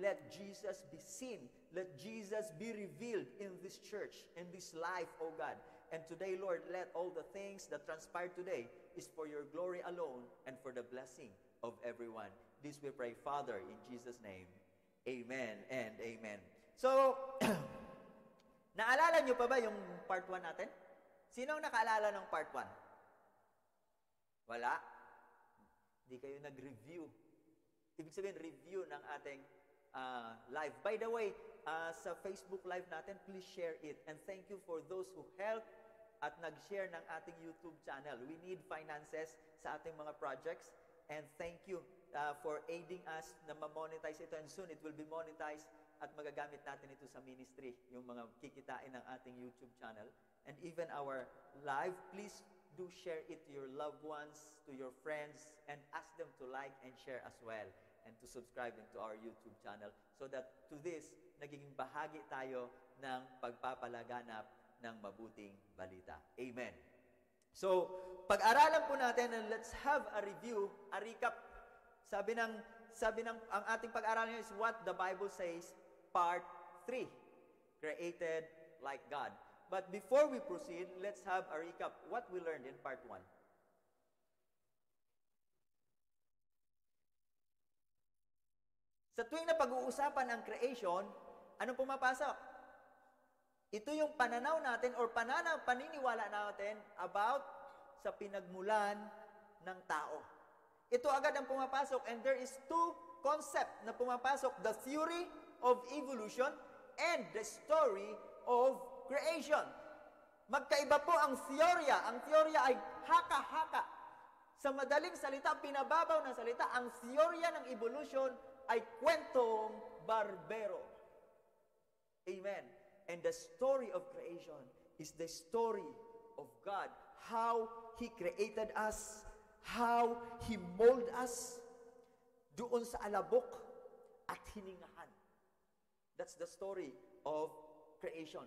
let Jesus be seen. Let Jesus be revealed in this church, in this life, O God. And today, Lord, let all the things that transpired today is for your glory alone and for the blessing of everyone. This we pray, Father, in Jesus' name. Amen and amen. So, naalala nyo pa ba yung part 1 natin? Sino ang nakaalala ng part 1? Wala? Hindi kayo nag-review. Ibig sabihin, review ng ating live. By the way, sa Facebook live natin, please share it. And thank you for those who helped at nag-share ng ating YouTube channel. We need finances sa ating mga projects. And thank you for aiding us na ma-monetize ito. And soon, it will be monetized at magagamit natin ito sa ministry, yung mga kikitain ng ating YouTube channel. And even our live, please do share it to your loved ones, to your friends, and ask them to like and share as well, and to subscribe into our YouTube channel so that to this, nagiging bahagi tayo ng pagpapalaganap ng mabuting balita. Amen. So, pag-aralan po natin, and let's have a review, a recap. Sabi ng ang ating pag-aralan is what the Bible says, part 3, created like God. But before we proceed, let's have a recap what we learned in part 1. Sa tuwing na pag-uusapan ang creation, anong pumapasok? Ito yung pananaw natin or paniniwala natin about sa pinagmulan ng tao. Ito agad ang pumapasok, and there is two concept na pumapasok, the theory of evolution and the story of creation. Magkaiba po ang teorya. Ang teorya ay haka-haka. Sa madaling salita, pinababaw na salita, ang teorya ng evolution ay kwentong barbero. Amen. And the story of creation is the story of God. How He created us, how He molded us doon sa alabok at hiningahan. That's the story of creation,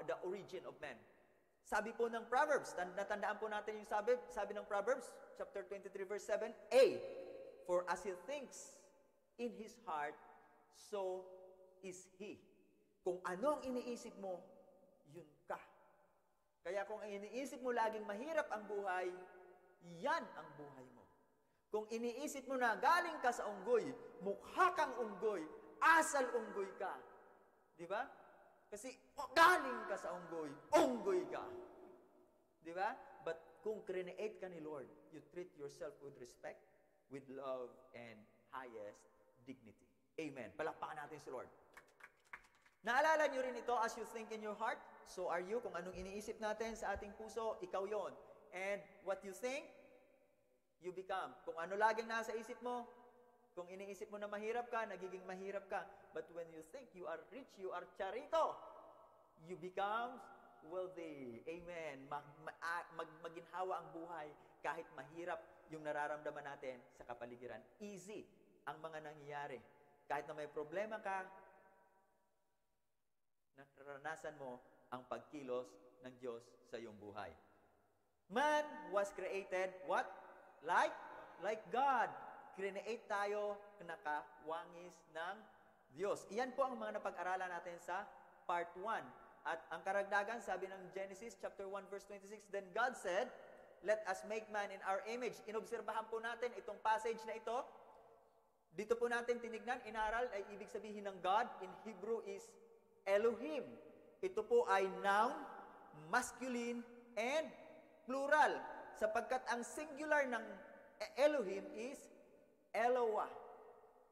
the origin of man. Sabi po ng Proverbs, natandaan po natin yung sabi ng Proverbs, chapter 23, verse 7, A, for as he thinks in his heart, so is he. Kung ano ang iniisip mo, yun ka. Kaya kung ang iniisip mo laging mahirap ang buhay, yan ang buhay mo. Kung iniisip mo na galing ka sa unggoy, mukha kang unggoy, asal unggoy ka. Di ba? Kasi galing ka sa unggoy ka. Di ba? But kung create ka ni Lord, you treat yourself with respect, with love, and highest dignity. Amen. Palakpakan natin si Lord. Naalala nyo rin ito, as you think in your heart, so are you. Kung anong iniisip natin sa ating puso, ikaw yon. And what you think, you become. Kung ano laging nasa isip mo, kung iniisip mo na mahirap ka, nagiging mahirap ka. But when you think you are rich, you are charito, you become wealthy. Amen. Maginhawa ang buhay kahit mahirap yung nararamdaman natin sa kapaligiran. Easy ang mga nangyayari. Kahit na may problema ka, naranasan mo ang pagkilos ng Diyos sa iyong buhay. Man was created, what? Like God. Create tayo nakawangis ng Diyos. Iyan po ang mga napag-aralan natin sa part 1. At ang karagdagan, sabi ng Genesis chapter 1 verse 26, then God said, let us make man in our image. Inobserbahan po natin itong passage na ito. Dito po natin tinignan, inaral ay ibig sabihin ng God in Hebrew is Elohim. Ito po ay noun, masculine, and plural. Sapagkat ang singular ng Elohim is Eloah.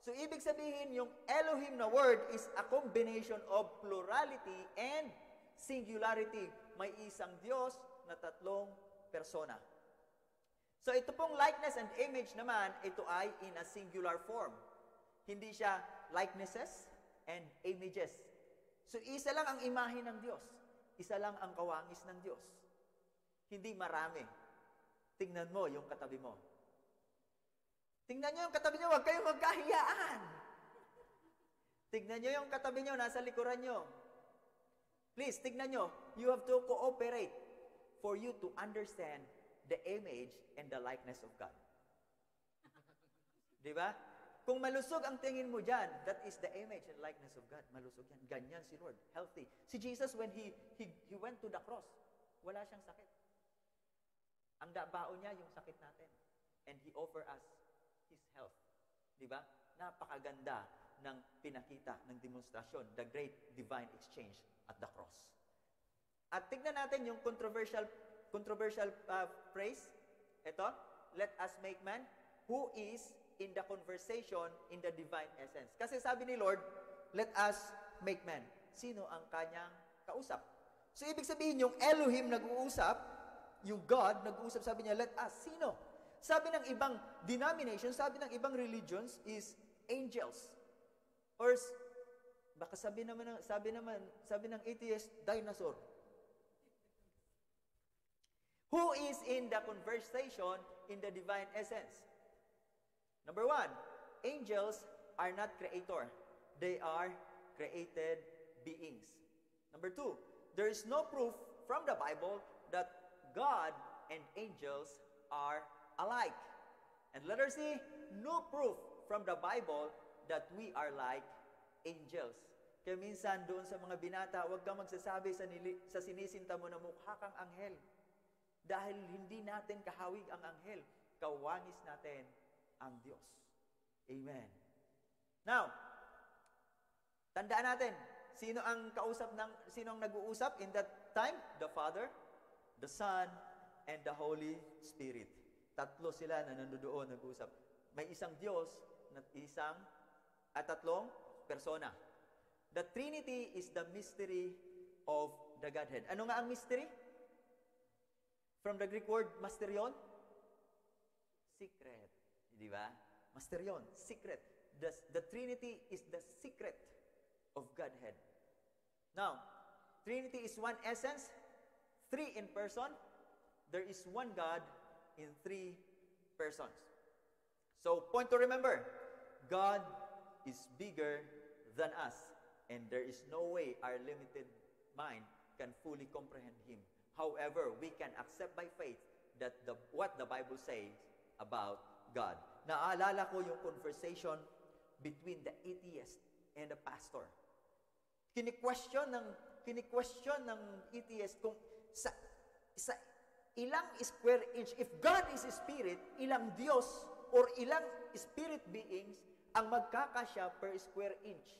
So, ibig sabihin, yung Elohim na word is a combination of plurality and singularity. May isang Diyos na tatlong persona. So, ito pong likeness and image naman, ito ay in a singular form. Hindi siya likenesses and images. So, isa lang ang imahe ng Diyos. Isa lang ang kawangis ng Diyos. Hindi marami. Tingnan mo yung katabi mo. Tingnan nyo yung katabi nyo, huwag kayong magkahiyaan. Tignan nyo yung katabi nyo, nasa likuran nyo. Please, tignan nyo, you have to cooperate for you to understand the image and the likeness of God. Di ba? Kung malusog ang tingin mo dyan, that is the image and likeness of God. Malusog yan. Ganyan si Lord. Healthy. Si Jesus, when he went to the cross, wala siyang sakit. Ang baon niya, yung sakit natin. And He offer us His health. Di ba? Napakaganda ng pinakita, ng demonstrasyon, the great divine exchange at the cross. At tignan natin yung controversial phrase. Ito, let us make man who is in the conversation in the divine essence. Kasi sabi ni Lord, let us make man. Sino ang kanyang kausap? So, ibig sabihin, yung Elohim nag-uusap, yung God nag-uusap, sabi niya, let us. Sino? Sabi ng ibang denominations, sabi ng ibang religions is angels. Or, baka sabi ng atheist, dinosaur. Who is in the conversation in the divine essence? Number one, angels are not creator. They are created beings. Number two, there is no proof from the Bible that God and angels are alike. And letter C, no proof from the Bible that we are like angels. Kaya minsan doon sa mga binata, huwag kang magsasabi sa sinisinta mo na mukha kang anghel. Dahil hindi natin kahawig ang anghel, kawangis natin ang Diyos. Amen. Now, tandaan natin, sino ang nag-uusap in that time? The Father, the Son, and the Holy Spirit. Tatlo sila na nandoon nag-uusap. May isang Diyos at tatlong persona. The Trinity is the mystery of the Godhead. Ano nga ang mystery? From the Greek word, mysterion? Secret. Di ba? Mysterion, secret. The Trinity is the secret of Godhead. Now, Trinity is one essence, three in person. There is one God in three persons. So, point to remember, God is bigger than us, and there is no way our limited mind can fully comprehend Him. However, we can accept by faith that what the Bible says about God. Naalala ko yung conversation between the atheist and the pastor. Kini-question ng atheist kung sa ilang square inch, if God is a spirit, ilang Diyos or ilang spirit beings ang magkakasya per square inch.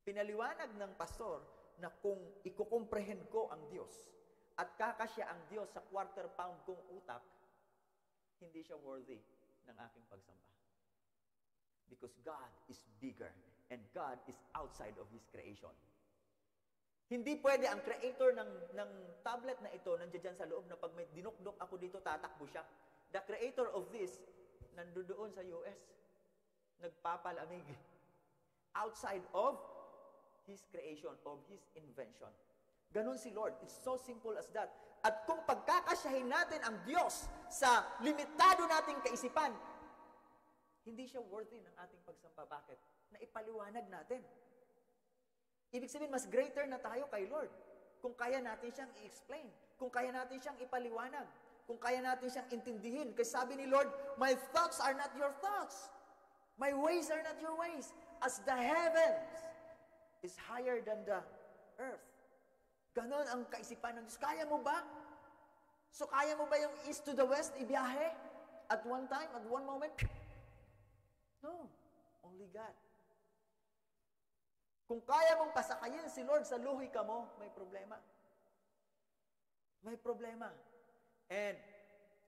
Pinaliwanag ng pastor na kung ikukomprehend ko ang Diyos at kakasya ang Diyos sa quarter pound kong utak, hindi siya worthy ng aking pagsamba. Because God is bigger and God is outside of His creation. Hindi pwede ang creator ng tablet na ito nandiyan sa loob na pag may dinukdok ako dito, tatakbo siya. The creator of this, nandoon sa US, nagpapalamig. Outside of His creation, of His invention. Ganon si Lord. It's so simple as that. At kung pagkakasyahin natin ang Diyos sa limitado nating kaisipan, hindi siya worthy ng ating pagsamba. Bakit? Naipaliwanag natin. Ibig sabihin, mas greater na tayo kay Lord. Kung kaya natin siyang i-explain. Kung kaya natin siyang ipaliwanag. Kung kaya natin siyang intindihin. Kasi sabi ni Lord, my thoughts are not your thoughts. My ways are not your ways. As the heavens is higher than the earth. Ganon ang kaisipan ng Diyos. Kaya mo ba? So kaya mo ba yung east to the west ibiyahe? At one time, at one moment? No. Only God. Kung kaya mong pasakayin si Lord sa luhi ka mo, may problema. May problema. And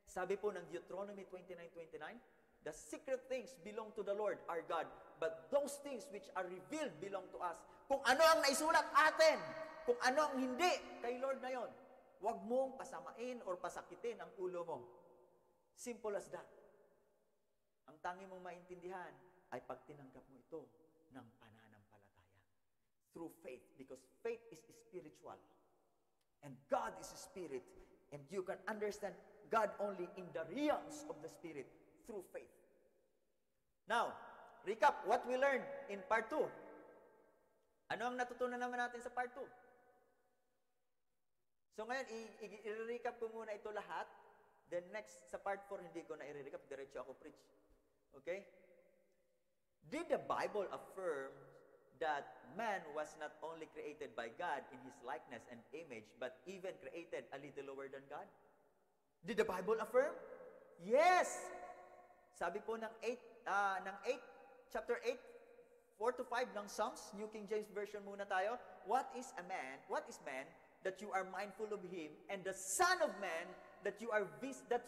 sabi po ng Deuteronomy 29:29, the secret things belong to the Lord our God, but those things which are revealed belong to us. Kung ano ang naisulat atin, kung ano ang hindi, kay Lord na yon. Huwag mong pasamain or pasakitin ang ulo mo. Simple as that. Ang tangi mong maintindihan ay pag tinanggap mo ito ng pananampalataya. Through faith, because faith is spiritual. And God is a spirit. And you can understand God only in the realms of the Spirit through faith. Now, recap what we learned in part 2. Ano ang natutunan naman natin sa part 2? So ngayon, i-recap ko muna ito lahat. Then next, sa part 4, hindi ko na i-recap. Diretso ako preach. Okay? Did the Bible affirm that man was not only created by God in His likeness and image, but even created a little lower than God? Did the Bible affirm? Yes! Sabi po ng chapter 8, 4-5 ng Psalms, New King James Version muna tayo. What is man that you are mindful of him, and the Son of Man that you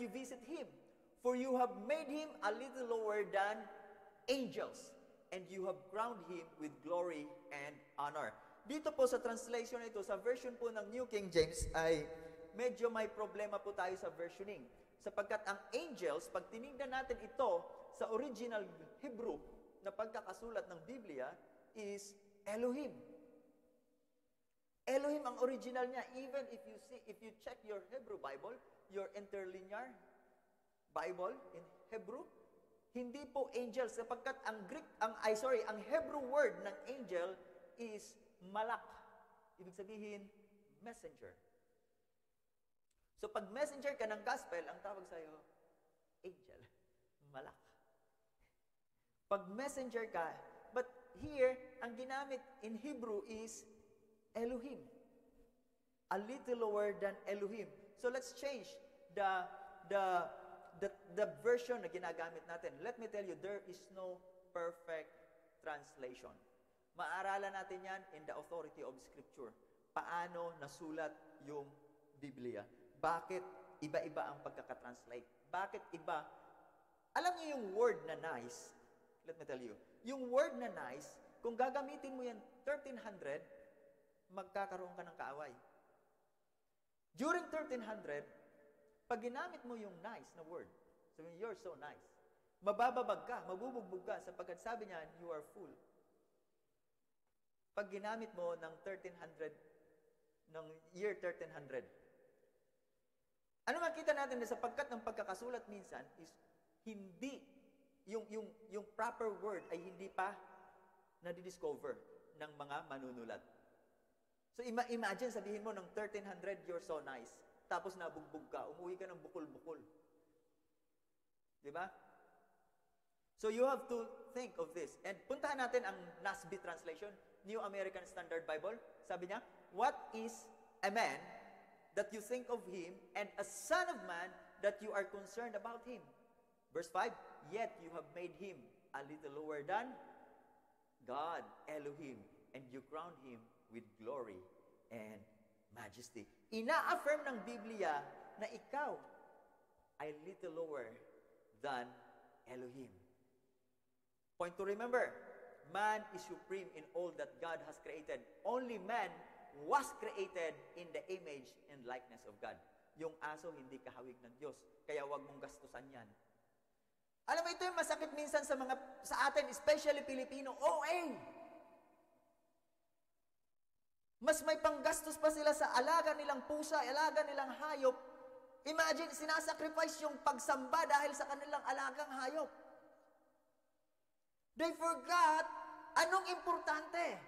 visit him? For you have made him a little lower than angels, and you have crowned him with glory and honor. Dito po sa translation nito, sa version po ng New King James, ay medyo may problema po tayo sa versioning. Sapagkat ang angels, pag tinignan natin ito sa original Hebrew na pagkakasulat ng Biblia, is Elohim. Elohim ang original niya. Even if you check your Hebrew Bible, your interlinear Bible in Hebrew, hindi po angel, sapagkat ang Hebrew word ng angel is malak. Ibig sabihin, messenger. So pag messenger ka ng gospel, ang tawag sa'yo, angel, malak. Pag messenger ka, but here, ang ginamit in Hebrew is Elohim. A little lower than Elohim. So let's change the version na ginagamit natin. Let me tell you, there is no perfect translation. Maaralan natin yan in the authority of Scripture. Paano nasulat yung Biblia? Bakit iba-iba ang pagkakatranslate? Bakit iba? Alam niyo yung word na nice? Let me tell you. Yung word na nice, kung gagamitin mo yan 1300, magkakaroon ka ng kaaway. During 1300, pag ginamit mo yung nice na word, sabi you're so nice, mabababag ka, mabubugbog ka, sapagkat sabi niya, you are full. Pag ginamit mo ng 1300, ng year 1300, ano makita natin na sapagkat ng pagkakasulat minsan is hindi, yung proper word ay hindi pa nadidiscover ng mga manunulat. So imagine, sabihin mo ng 1300, you're so nice. Tapos nabugbog ka, umuwi ka ng bukol-bukol. Di ba? So you have to think of this. And puntahan natin ang NASB translation, New American Standard Bible. Sabi niya, what is a man that you think of him, and a son of man that you are concerned about him? Verse 5, yet you have made him a little lower than God, Elohim, and you crowned him with glory and majesty. Ina-affirm ng Biblia na ikaw ay little lower than Elohim. Point to remember, man is supreme in all that God has created. Only man was created in the image and likeness of God. Yung aso hindi kahawig ng Diyos, kaya wag mong gastusan yan. Alam mo, ito yung masakit minsan sa atin, especially Pilipino, OA. Mas may panggastos pa sila sa alaga nilang pusa, alaga nilang hayop. Imagine, sinasacrifice yung pagsamba dahil sa kanilang alagang hayop. They forgot anong importante.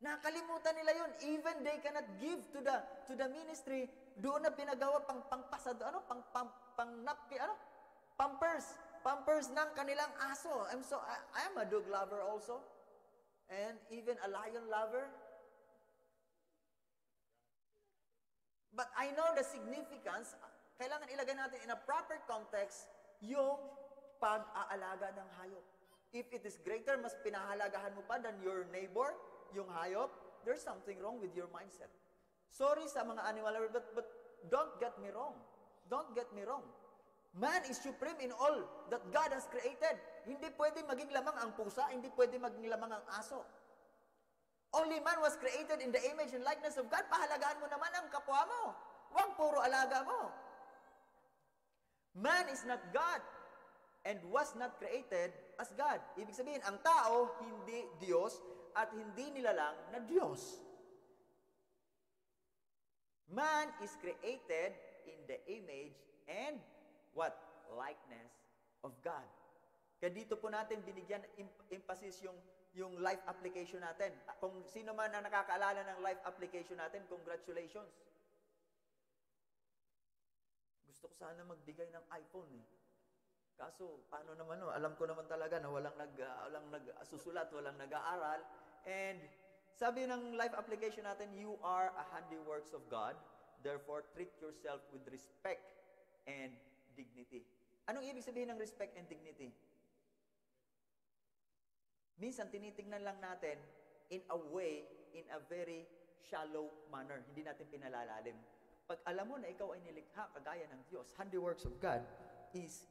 Nakalimutan nila yun. Even they cannot give to the ministry, doon na pinagawa pangpasado, pampers ng kanilang aso. I am a dog lover also. And even a lion lover. But I know the significance, kailangan ilagay natin in a proper context yung pag-aalaga ng hayop. If it is greater, mas pinahalagahan mo pa than your neighbor, yung hayop, there's something wrong with your mindset. Sorry sa mga animal lovers, but don't get me wrong. Don't get me wrong. Man is supreme in all that God has created. Hindi pwede maging lamang ang pusa, hindi pwede maging lamang ang aso. Only man was created in the image and likeness of God. Pahalagahan mo naman ang kapwa mo. Huwag puro alaga mo. Man is not God and was not created as God. Ibig sabihin, ang tao, hindi Diyos at hindi nilalang na Diyos. Man is created in the image likeness of God. Kaya dito po natin binigyan emphasis yung life application natin. Kung sino man na nakakaalala ng life application natin, congratulations. Gusto ko sana magbigay ng iPhone eh. Kaso, paano naman no? Alam ko naman talaga na walang nagsusulat, walang nag-aaral. And sabi ng life application natin, you are a handiworks of God. Therefore, treat yourself with respect and dignity. Anong ibig sabihin ng respect and dignity? Minsan, tinitingnan lang natin in a way, in a very shallow manner. Hindi natin pinalalalim. Pag alam mo na ikaw ay nilikha kagaya ng Diyos, handiworks of God is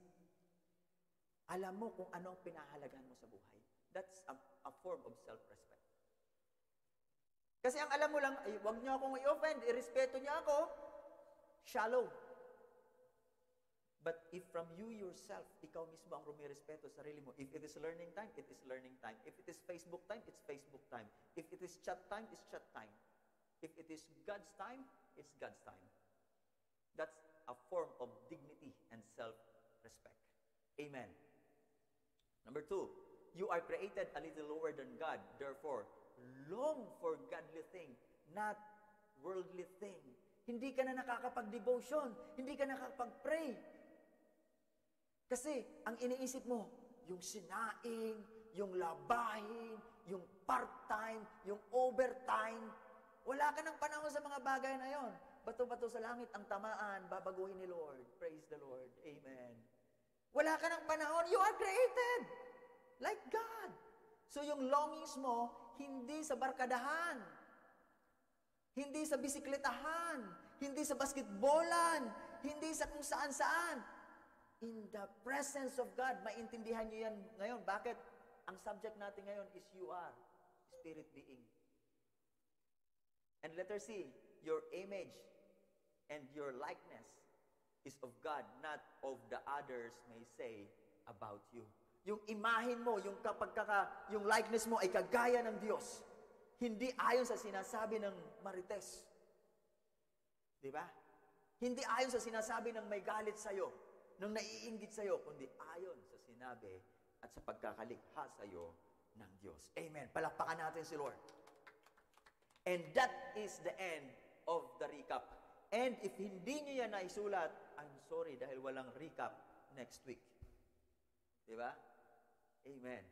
alam mo kung ano ang pinahalagahan mo sa buhay. That's a form of self-respect. Kasi ang alam mo lang, ay, wag niyo akong i-offend, irespeto niya ako, shallow. But if from you yourself, ikaw mismo ang rumirespeto sa sarili mo, if it is learning time, it is learning time. If it is Facebook time, it's Facebook time. If it is chat time, it's chat time. If it is God's time, it's God's time. That's a form of dignity and self-respect. Amen. Number 2, you are created a little lower than God. Therefore, long for godly thing, not worldly thing. Hindi ka na nakakapag-devotion. Hindi ka nakakapag-pray. Kasi, ang iniisip mo, yung sinaing, yung labahin, yung part-time, yung overtime. Wala ka ng panahon sa mga bagay na yon. Bato-bato sa langit ang tamaan, babaguhin ni Lord. Praise the Lord. Amen. Wala ka ng panahon. You are created like God. So yung longings mo, hindi sa barkadahan, hindi sa bisikletahan, hindi sa basketballan, hindi sa kung saan-saan. In the presence of God, maintindihan niyo yan ngayon. Bakit? Ang subject natin ngayon is you are spirit being. And letter C, your image and your likeness is of God, not of the others may say about you. Yung imahin mo, yung yung likeness mo ay kagaya ng Diyos. Hindi ayon sa sinasabi ng Marites. Di ba? Hindi ayon sa sinasabi ng may galit sa'yo, ng naiinggit sa'yo, kundi ayon sa sinabi at sa pagkakalikha sa'yo ng Diyos. Amen. Palakpakan natin si Lord. And that is the end of the recap. And if hindi nyo yan naisulat, I'm sorry dahil walang recap next week. Di ba? Amen.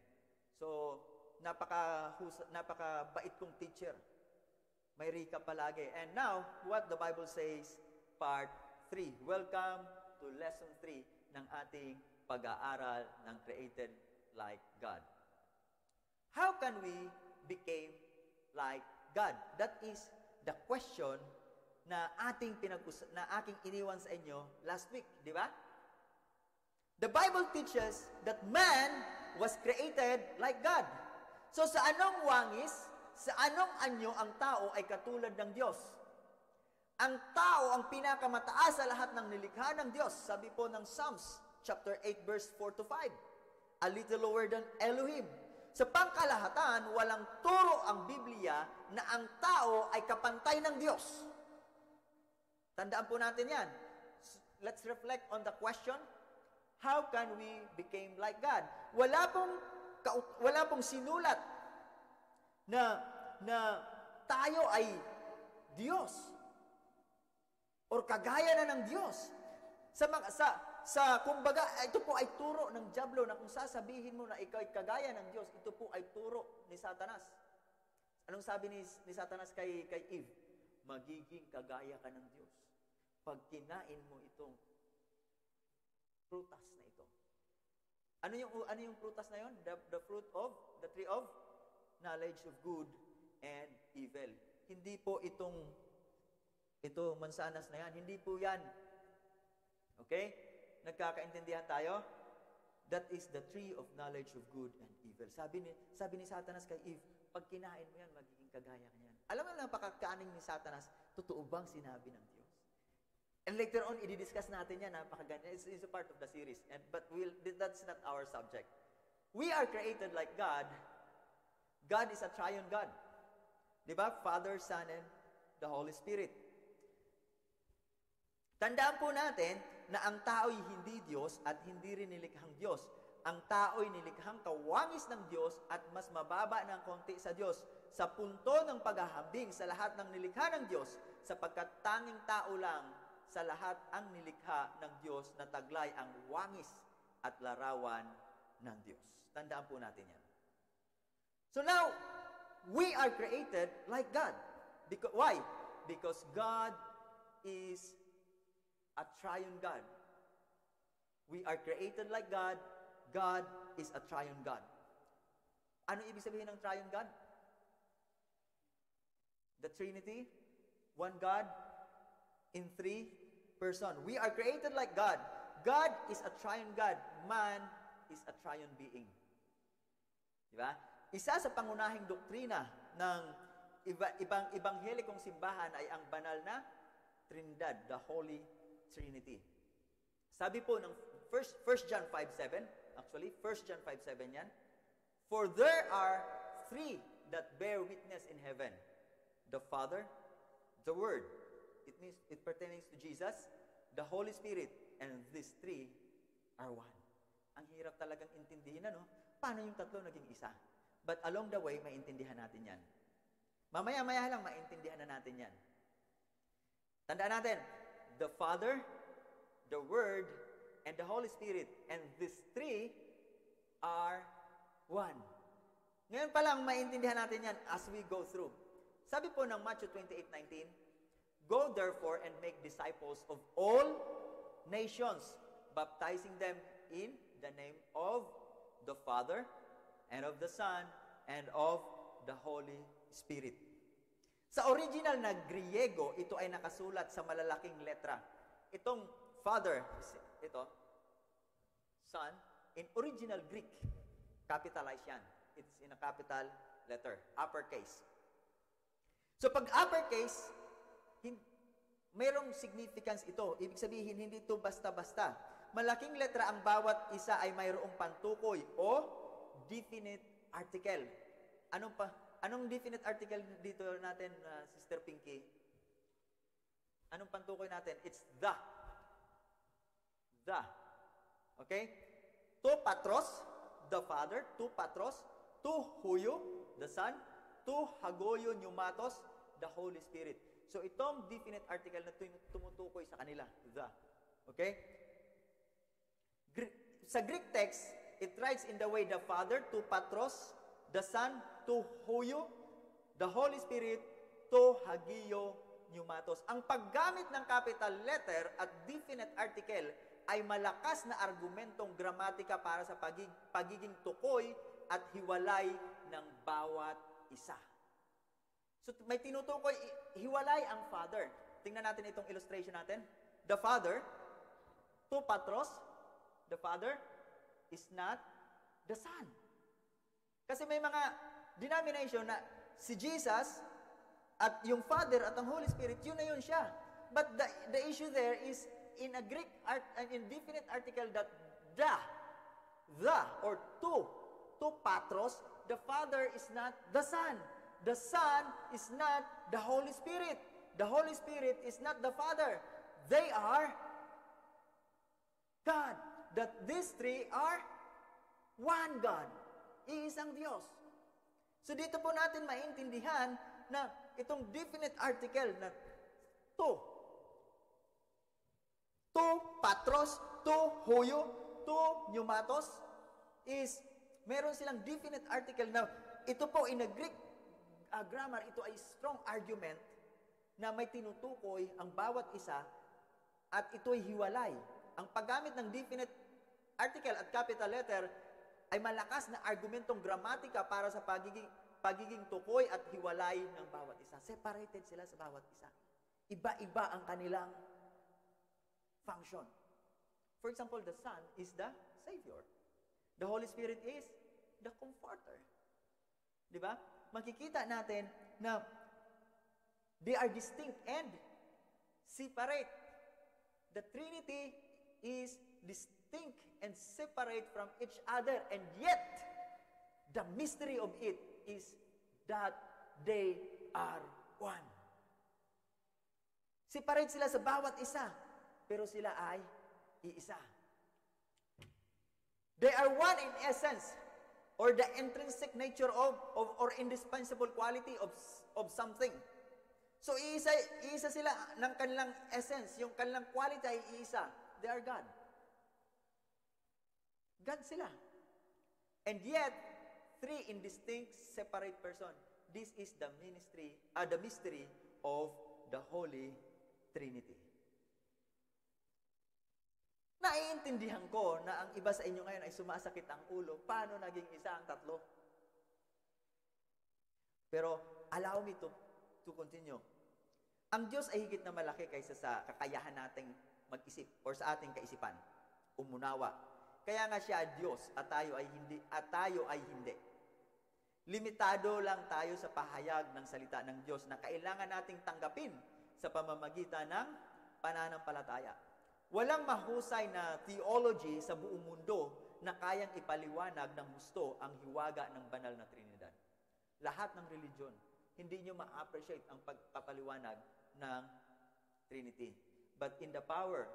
So, napakabait kong teacher. May recap palagi. And now, what the Bible says, part 3. Welcome to lesson 3 ng ating pag-aaral ng Created Like God. How can we become like God? That is the question na aking iniwan sa inyo last week, di ba? The Bible teaches that man was created like God. So sa anong wangis, sa anong anyo ang tao ay katulad ng Diyos? Ang tao ang pinakamataas sa lahat ng nilikha ng Diyos. Sabi po ng Psalms chapter 8 verse 4 to 5. A little lower than Elohim. Sa pangkalahatan, walang turo ang Biblia na ang tao ay kapantay ng Diyos. Tandaan po natin yan. Let's reflect on the question, how can we become like God? Wala pong sinulat na tayo ay Diyos or kagaya na ng Diyos. Kumbaga, ito po ay turo ng dyablo na kung sasabihin mo na ikaw ay kagaya ng Diyos, ito po ay turo ni Satanas. Anong sabi ni Satanas kay Eve? Magiging kagaya ka ng Diyos pag kinain mo itong prutas na ito. Ano yung prutas na yon? The fruit of, the tree of knowledge of good and evil. Hindi po ito mansanas na yan. Hindi po yan. Okay? Nagkakaintindihan tayo? That is the tree of knowledge of good and evil. Sabi ni Satanas kay Eve, pag kinain mo yan, magiging kagaya ka yan. Alam mo lang, napakakaning ni Satanas, totoo bang sinabi ng Diyos? And later on, i-discuss natin yan, napakaganda. It's a part of the series. But that's not our subject. We are created like God. God is a triune God. Diba? Father, Son, and the Holy Spirit. Tandaan po natin na ang tao'y hindi Diyos at hindi rin nilikhang Diyos. Ang tao'y nilikhang kawangis ng Diyos at mas mababa ng konti sa Diyos, sa punto ng paghahambing sa lahat ng nilikha ng Diyos, sapagkat tanging tao lang sa lahat ang nilikha ng Diyos na taglay ang wangis at larawan ng Diyos. Tandaan po natin yan. So now, we are created like God. Why? Because God is a triune God. We are created like God. God is a triune God. Ano ibig sabihin ng triune God? The Trinity, one God in three person. We are created like God. God is a triune God. Man is a triune being. Di ba? Isa sa pangunahing doktrina ng ibang ebanghelikong simbahan ay ang banal na Trinidad, the Holy Trinity. Sabi po ng 1 John 5:7, actually 1 John 5:7 yan, for there are three that bear witness in heaven, the Father, the Word, it means it pertains to Jesus, the Holy Spirit, and these three are one. Ang hirap talagang intindihin, ano? Paano yung tatlo naging isa? But along the way, maintindihan natin yan. Mamaya-maya lang, maintindihan na natin yan. Tandaan natin, the Father, the Word, and the Holy Spirit, and these three are one. Ngayon pa lang, maintindihan natin yan as we go through. Sabi po ng Matthew 28:19, go therefore and make disciples of all nations, baptizing them in the name of the Father, and of the Son, and of the Holy Spirit. Sa original na Griego, ito ay nakasulat sa malalaking letra. Itong Father, ito, Son, in original Greek, capitalized yan. It's in a capital letter, uppercase. So pag uppercase, mayroong significance ito. Ibig sabihin, hindi ito basta-basta. Malaking letra ang bawat isa ay mayroong pantukoy o definite article. Anong definite article dito natin, Sister Pinky? Anong pantukoy natin? It's the. The. Okay? To Patros, the Father. To Patros. To Huyo, the Son. To Hagoyo Pneumatos, the Holy Spirit. So itong definite article na tumutukoy sa kanila. The. Okay? Sa Greek text, it writes in the way the Father, to Patros, the Son, to Huyo, the Holy Spirit, to Hagio Pneumatos. Ang paggamit ng capital letter at definite article ay malakas na argumentong gramatika para sa pagiging tukoy at hiwalay ng bawat isa. So may tinutukoy, hiwalay ang Father. Tingnan natin itong illustration natin. The Father, to Patros, the Father is not the Son. Kasi may mga denomination na si Jesus at yung Father at ang Holy Spirit, yun na yun siya. But the issue there is in a Greek indefinite article that the or to Patros, the Father is not the Son. The Son is not the Holy Spirit. The Holy Spirit is not the Father. They are God. That these three are one God. Iisang Diyos. So dito po natin maintindihan na itong definite article na to Patros, to Huyo, to Pneumatos is meron silang definite article na ito po in a Greek grammar, ito ay strong argument na may tinutukoy ang bawat isa at ito'y hiwalay. Ang paggamit ng definite article at capital letter ay malakas na argumentong gramatika para sa pagiging tukoy at hiwalay ng bawat isa. Separated sila sa bawat isa. Iba-iba ang kanilang function. For example, the Son is the Savior. The Holy Spirit is the Comforter. Di ba? Makikita natin na they are distinct and separate. The Trinity is distinct and separate from each other, and yet the mystery of it is that they are one. Separate sila sa bawat isa, pero sila ay iisa. They are one in essence, or the intrinsic nature of or indispensable quality of something. So, iisa sila ng kanilang essence. Yung kanilang quality ay iisa. They are God. God sila. And yet, three indistinct, separate person. This is the mystery of the Holy Trinity. Naiintindihan ko na ang iba sa inyo ngayon ay sumasakit ang ulo. Paano naging isa ang tatlo? Pero, allow me to continue. Ang Diyos ay higit na malaki kaysa sa kakayahan nating mag-isip or sa ating kaisipan. Umunawa. Kaya nga siya Diyos at tayo ay hindi. Limitado lang tayo sa pahayag ng salita ng Diyos na kailangan nating tanggapin sa pamamagitan ng pananampalataya. Walang mahusay na theology sa buong mundo na kayang ipaliwanag ng gusto ang hiwaga ng banal na Trinidad. Lahat ng religion, hindi nyo ma-appreciate ang pagpapaliwanag ng Trinity. But in the power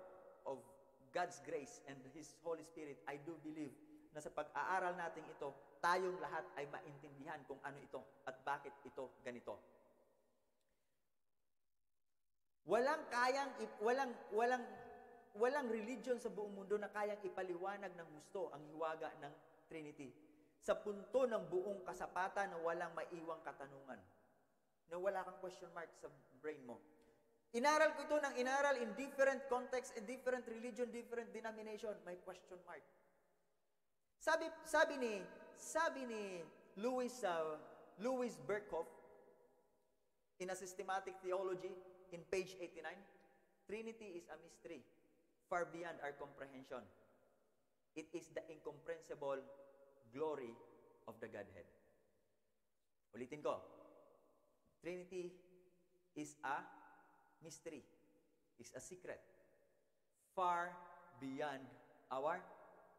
of God's grace and His Holy Spirit, I do believe na sa pag-aaral natin ito, tayong lahat ay maintindihan kung ano ito at bakit ito ganito. Walang religion sa buong mundo na kayang ipaliwanag ng gusto ang hiwaga ng Trinity. Sa punto ng buong kasapatan na walang maiwang katanungan. Na wala kang question mark sa brain mo. Inaral ko ito ng inaral in different context, in different religion, different denomination. May question mark. Sabi ni Louis Berkhoff in a systematic theology in page 89, Trinity is a mystery far beyond our comprehension. It is the incomprehensible glory of the Godhead. Ulitin ko. Trinity is a mystery, is a secret far beyond our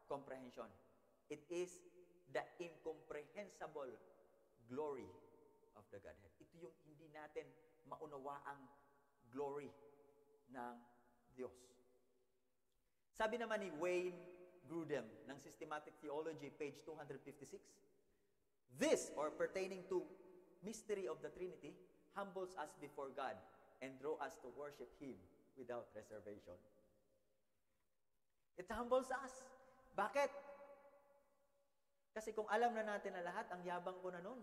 comprehension. It is the incomprehensible glory of the Godhead. Ito yung hindi natin maunawaang glory ng Diyos. Sabi naman ni Wayne Grudem ng Systematic Theology, page 256, this, or pertaining to mystery of the Trinity, humbles us before God and draw us to worship Him without reservation. It humbles us. Bakit? Kasi kung alam na natin na lahat, ang yabang ko na noon.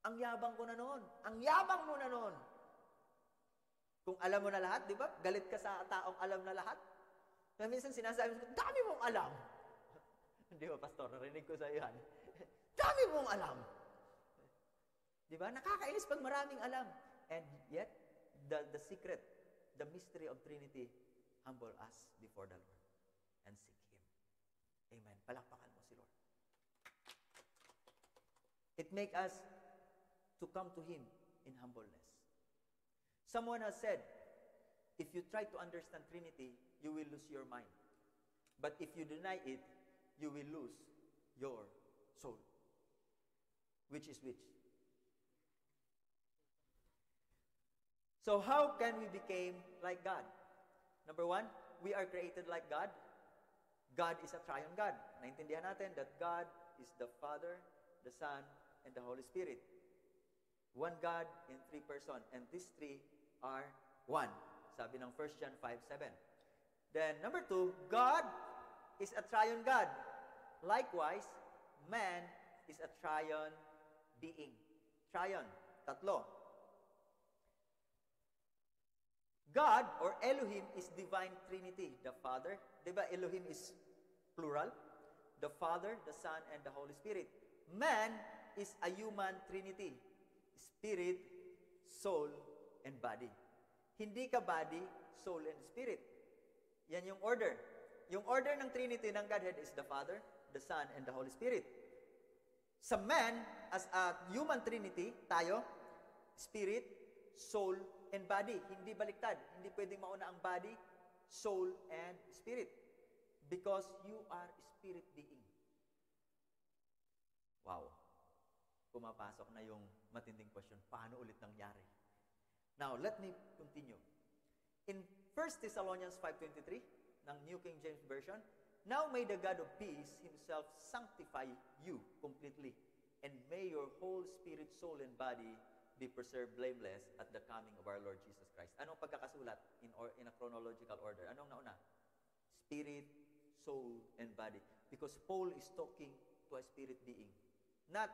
Ang yabang ko na noon. Ang yabang mo na noon. Kung alam mo na lahat, di ba? Galit ka sa taong alam na lahat. Kaya minsan sinasabi mo, dami mong alam. Hindi ba, pastor? Narinig ko sa iyo yan. Dami mong alam. Di ba? Nakakainis pag maraming alam. And yet, the secret, the mystery of Trinity, humble us before the Lord and seek Him. Amen. Palakpakan mo si Lord. It make us to come to Him in humbleness. Someone has said, if you try to understand Trinity, you will lose your mind. But if you deny it, you will lose your soul. Which is which? So how can we become like God? Number one, we are created like God. God is a triune God. Naintindihan natin that God is the Father, the Son, and the Holy Spirit. One God in three persons. And these three are one. Sabi ng 1 John 5:7. Then, number two, God is a triune God. Likewise, man is a triune being. Triune, tatlo. God, or Elohim, is divine Trinity. The Father, di ba Elohim is plural? The Father, the Son, and the Holy Spirit. Man is a human Trinity. Spirit, soul, and body. Hindi ka body, soul, and spirit. Yan yung order. Yung order ng Trinity ng Godhead is the Father, the Son, and the Holy Spirit. Sa man, as a human Trinity, tayo, spirit, soul, and body. Hindi baliktad. Hindi pwedeng mauna ang body, soul, and spirit. Because you are spirit being. Wow. Pumapasok na yung matinding question. Paano ulit nangyari? Now, let me continue. In 1 Thessalonians 5:23, ng New King James Version, now may the God of peace himself sanctify you completely, and may your whole spirit, soul, and body be preserved blameless at the coming of our Lord Jesus Christ. Anong pagkakasulat in a chronological order? Anong nauna? Spirit, soul, and body. Because Paul is talking to a spirit being, not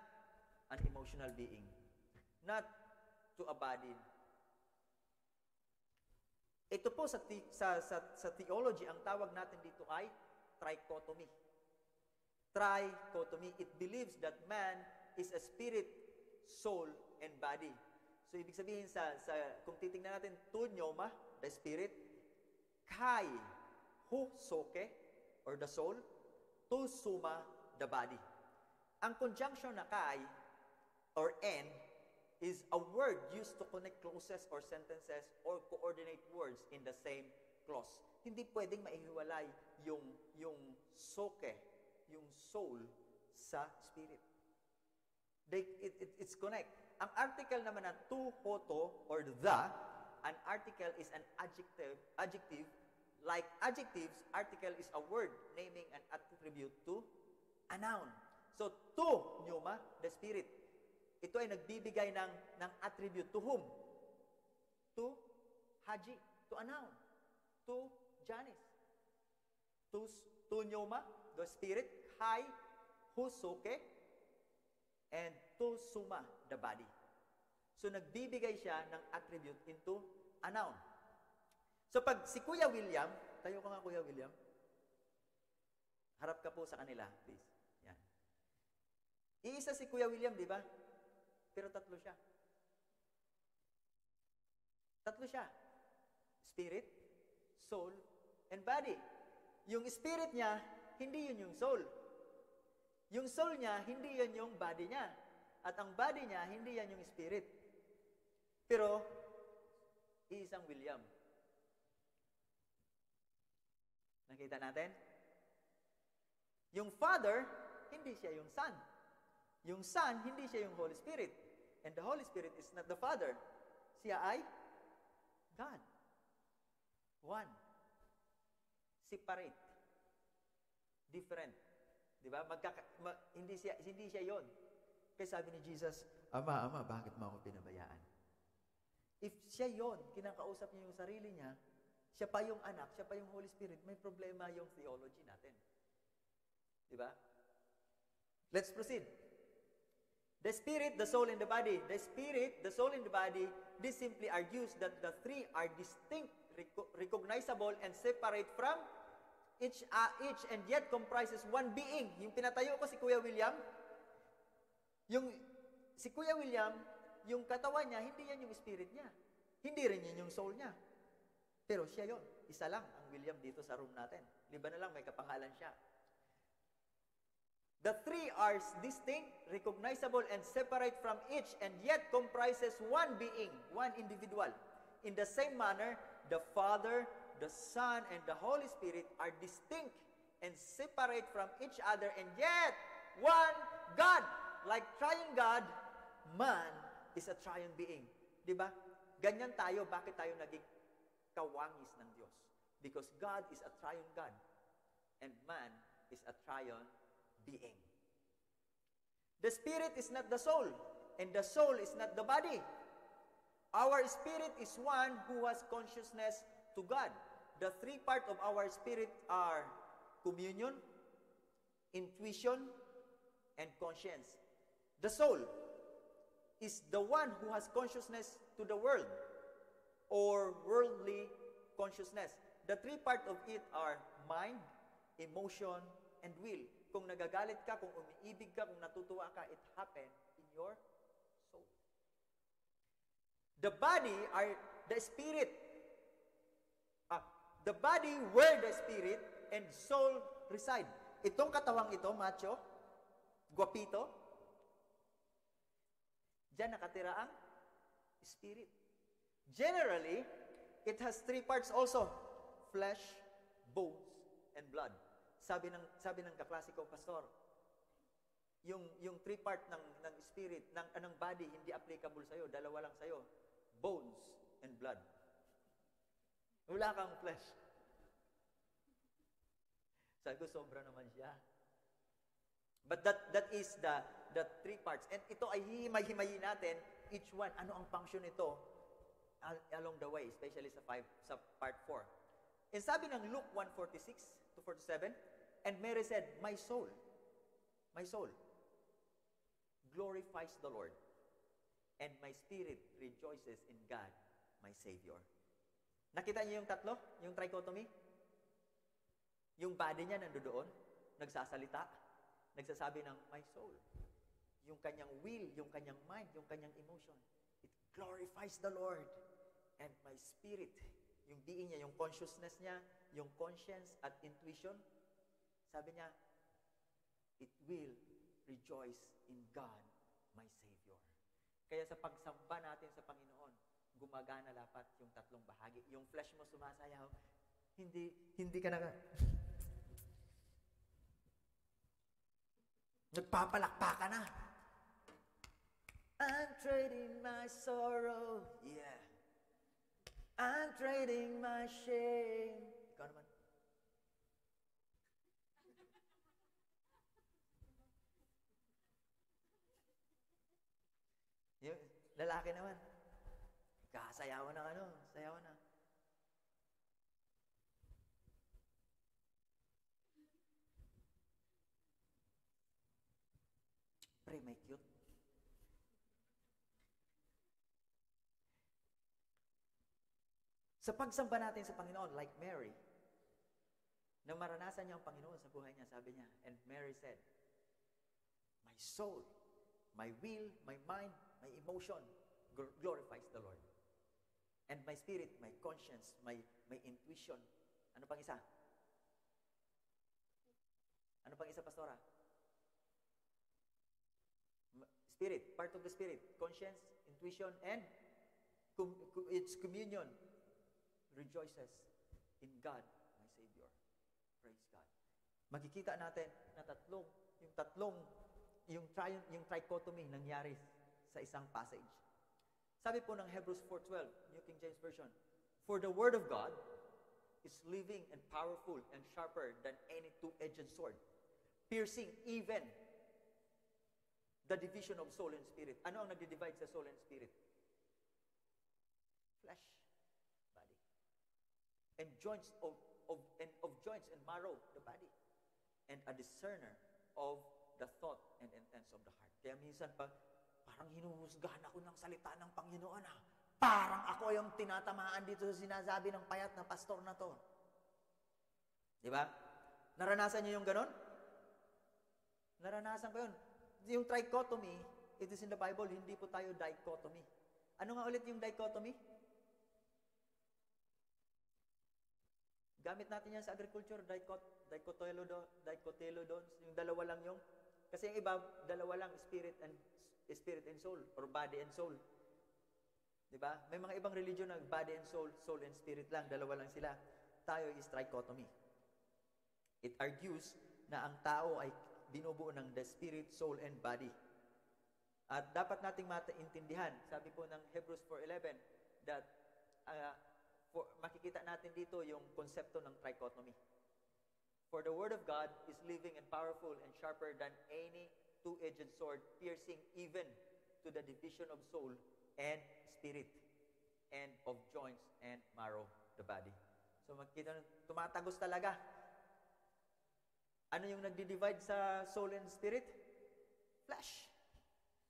an emotional being, not to a body. Ito po sa theology, ang tawag natin dito ay trichotomy. Trichotomy. It believes that man is a spirit, soul, and body. So, ibig sabihin kung titingnan natin, tu pneuma, the spirit, kai, hu soke, or the soul, tu suma, the body. Ang conjunction na kai, or and, is a word used to connect clauses or sentences or coordinate words in the same clause. Hindi pwedeng maihiwalay yung soke, yung soul, sa spirit. It's connect. Ang article naman na tu, hoto, or the, an article is an adjective. Like adjectives, article is a word naming an attribute to a noun. So, tu, pneuma, the spirit. Ito ay nagbibigay ng attribute to whom? To Haji, to a noun. To Janice. To pneuma, the spirit. Kai, husoke, and to suma, the body. So, nagbibigay siya ng attribute into a noun. So, pag si Kuya William, tayo ka nga Kuya William, harap ka po sa kanila, please. Yan. Iisa si Kuya William, di ba? Pero tatlo siya. Tatlo siya. Spirit, soul, and body. Yung spirit niya, hindi yun yung soul. Yung soul niya, hindi yun yung body niya. At ang body niya, hindi yan yung spirit. Pero, iisang William. Nakita natin? Yung Father, hindi siya yung Son. Yung Son, hindi siya yung Holy Spirit. And the Holy Spirit is not the Father. Siya ay God. One. Separate. Different. Diba? Hindi siya yon. Kaya sabi ni Jesus, Ama, bakit mo ako pinabayaan? If siya yon, kinakausap niya yung sarili niya, siya pa yung anak, siya pa yung Holy Spirit, may problema yung theology natin. Diba? Let's proceed. The spirit, the soul, and the body. The spirit, the soul, and the body, this simply argues that the three are distinct, recognizable, and separate from each and yet comprises one being. Yung pinatayo ko si Kuya William, si Kuya William, yung katawan niya, hindi yan yung spirit niya. Hindi rin yan yung soul niya. Pero siya yon. Isa lang ang William dito sa room natin. Liba na lang, may kapangalan siya. The three are distinct, recognizable, and separate from each, and yet comprises one being, one individual. In the same manner, the Father, the Son, and the Holy Spirit are distinct and separate from each other, and yet one God. Like triune God, man is a triune being. Diba? Ganyan tayo, bakit tayo naging kawangis ng Diyos? Because God is a triune God, and man is a triune being. The spirit is not the soul, and the soul is not the body. Our spirit is one who has consciousness to God. The three parts of our spirit are communion, intuition, and conscience. The soul is the one who has consciousness to the world, or worldly consciousness. The three parts of it are mind, emotion, and will. Kung nagagalit ka, kung umiibig ka, kung natutuwa ka, it happened in your soul. The body are the spirit. The body where the spirit and soul reside. Itong katawang ito, macho, guwapito, diyan nakatira ang spirit. Generally, it has three parts also. Flesh, bones, and blood. Sabi ng kaklase ko, pastor, yung three part ng spirit, ng body, hindi applicable sa'yo. Dalawa lang sa'yo. Bones and blood. Wala kang flesh. Sabi ko, sobra naman siya. But that is the three parts. And ito ay hihimay-himayin natin, each one, ano ang function nito along the way, especially sa part 4. And sabi ng Luke 1:46 to 47, and Mary said, my soul, glorifies the Lord, and my spirit rejoices in God, my Savior. Nakita niyo yung tatlo? Yung trichotomy? Yung body niya nandoon, nagsasalita, nagsasabi ng my soul. Yung kanyang will, yung kanyang mind, yung kanyang emotion. It glorifies the Lord. And my spirit, yung being niya, yung consciousness niya, yung conscience at intuition, sabi niya, it will rejoice in God, my Savior. Kaya sa pagsamba natin sa Panginoon, gumagana dapat yung tatlong bahagi. Yung flesh mo sumasayaw, hindi ka nagpapalakpa ka na. I'm trading my sorrow. Yeah. I'm trading my shame. Ikaw naman. Yung lalaki naman. Kasayawan na sayawan na. Pre, may cute. Sa pagsamba natin sa Panginoon, like Mary, nang maranasan niya ang Panginoon sa buhay niya, sabi niya, and Mary said, my soul, my will, my mind, my emotion glorifies the Lord. And my spirit, my conscience, my intuition. Ano pang isa? Ano pang isa, Pastora? Spirit, part of the spirit, conscience, intuition, and its communion rejoices in God, my Savior. Praise God. Makikita natin na yung trichotomy nangyari sa isang passage. Sabi po ng Hebrews 4:12, New King James Version, for the word of God is living and powerful and sharper than any two-edged sword, piercing even the division of soul and spirit. Ano ang nagdi-divide sa soul and spirit? Flesh, body. And joints of joints and marrow, the body. And a discerner of the thought and intents of the heart. Kaya minsan parang hinuhusgahan ako ng salita ng Panginoon. Parang ako yung tinatamaan dito sa sinasabi ng payat na pastor na to. Di ba? Naranasan niyo yung ganon? Naranasan ko yun. Yung trichotomy, it is in the Bible, hindi po tayo dichotomy. Ano nga ulit yung dichotomy? Gamit natin yan sa agriculture, dicotyledons, yung dalawa lang yung, kasi yung iba, dalawa lang, spirit and soul, or body and soul. Diba? May mga ibang religion na body and soul, soul and spirit lang, dalawa lang sila. Tayo is trichotomy. It argues na ang tao ay binubuo ng the spirit, soul, and body. At dapat nating maintindihan, sabi po ng Hebrews 4:11, that makikita natin dito yung konsepto ng trichotomy. For the word of God is living and powerful and sharper than any two-edged sword, piercing even to the division of soul and spirit, and of joints and marrow, the body. So makikita, tumatagos talaga. Ano yung nagdi-divide sa soul and spirit? Flesh.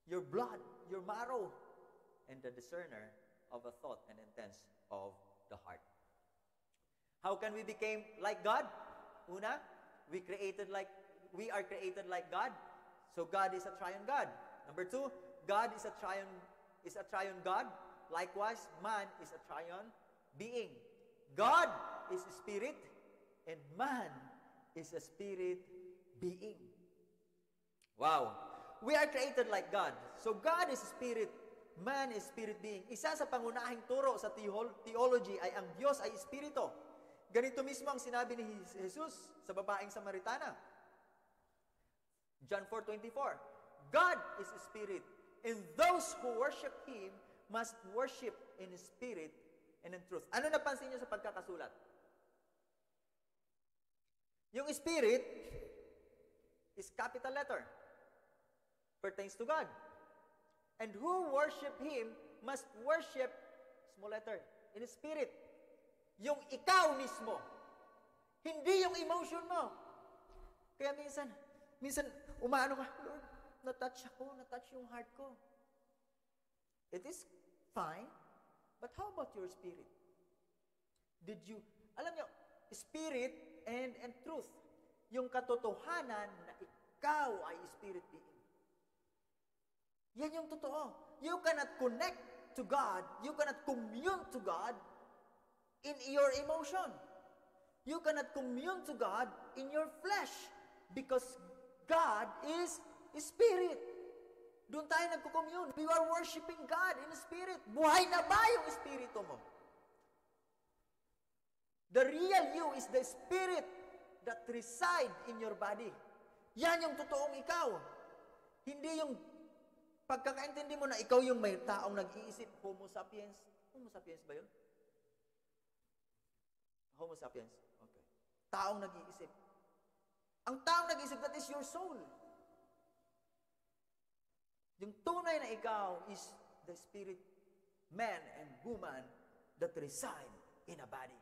Your blood, your marrow, and the discerner of a thought and intents of the heart. How can we become like God? Una, we are created like God. So God is a triune God. Number two, God is a triune God. Likewise, man is a triune being. God is a spirit, and man is a spirit being. Wow. We are created like God. So God is spirit, man is spirit being. Isa sa pangunahing turo sa theology ay ang Diyos ay espiritu. Ganito mismo ang sinabi ni Jesus sa babaeng Samaritana. John 4:24. God is a spirit, and those who worship Him must worship in spirit and in truth. Ano napansin niyo sa pagkakasulat? Yung spirit is capital letter. Pertains to God. And who worship Him must worship, small letter, in spirit. Yung ikaw mismo. Hindi yung emotion mo. Kaya minsan umaano ka, Lord, natouch yung heart ko. It is fine, but how about your spirit? Alam nyo, spirit and truth, yung katotohanan na ikaw ay spirit being. Yan yung totoo. You cannot connect to God, you cannot commune to God in your emotion. You cannot commune to God in your flesh because God is spirit. Doon tayo nagko-commune. We are worshiping God in spirit. Buhay na ba yung espiritu mo? The real you is the spirit that reside in your body. Yan yung totoong ikaw. Hindi yung pagkakaintindi mo na ikaw yung may taong nag-iisip. Homo sapiens. Homo sapiens ba yun? Homo sapiens. Okay. Taong nag-iisip. Ang taong nag-iisip, that is your soul. Yung tunay na ikaw is the spirit, man and woman that reside in a body.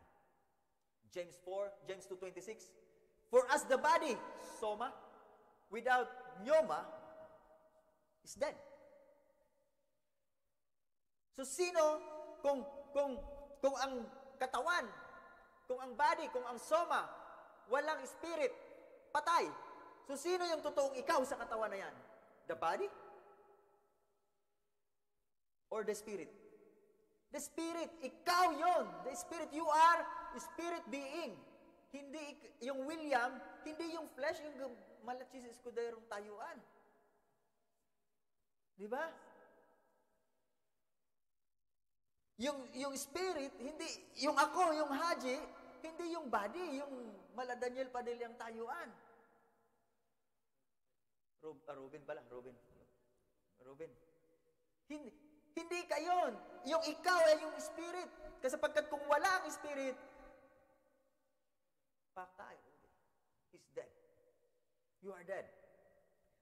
James 2:26. For as the body, soma, without pneuma, is dead. So sino, kung ang katawan, kung ang body, kung ang soma, walang spirit, patay. So sino yung totoong ikaw sa katawan na yan? The body? Or the spirit? The spirit, ikaw yon. The spirit, you are spirit being. Hindi yung William, hindi yung flesh, yung malachis eskuderong tayuan. Di ba? Yung spirit, hindi, yung ako, yung Haji, hindi yung body, yung mala Daniel Padilyang tayuan. Ruben pala, Ruben. Hindi ka yun. Yung ikaw ay yung spirit. Kasi pagkat kung wala ang spirit, patay. He's dead. You are dead.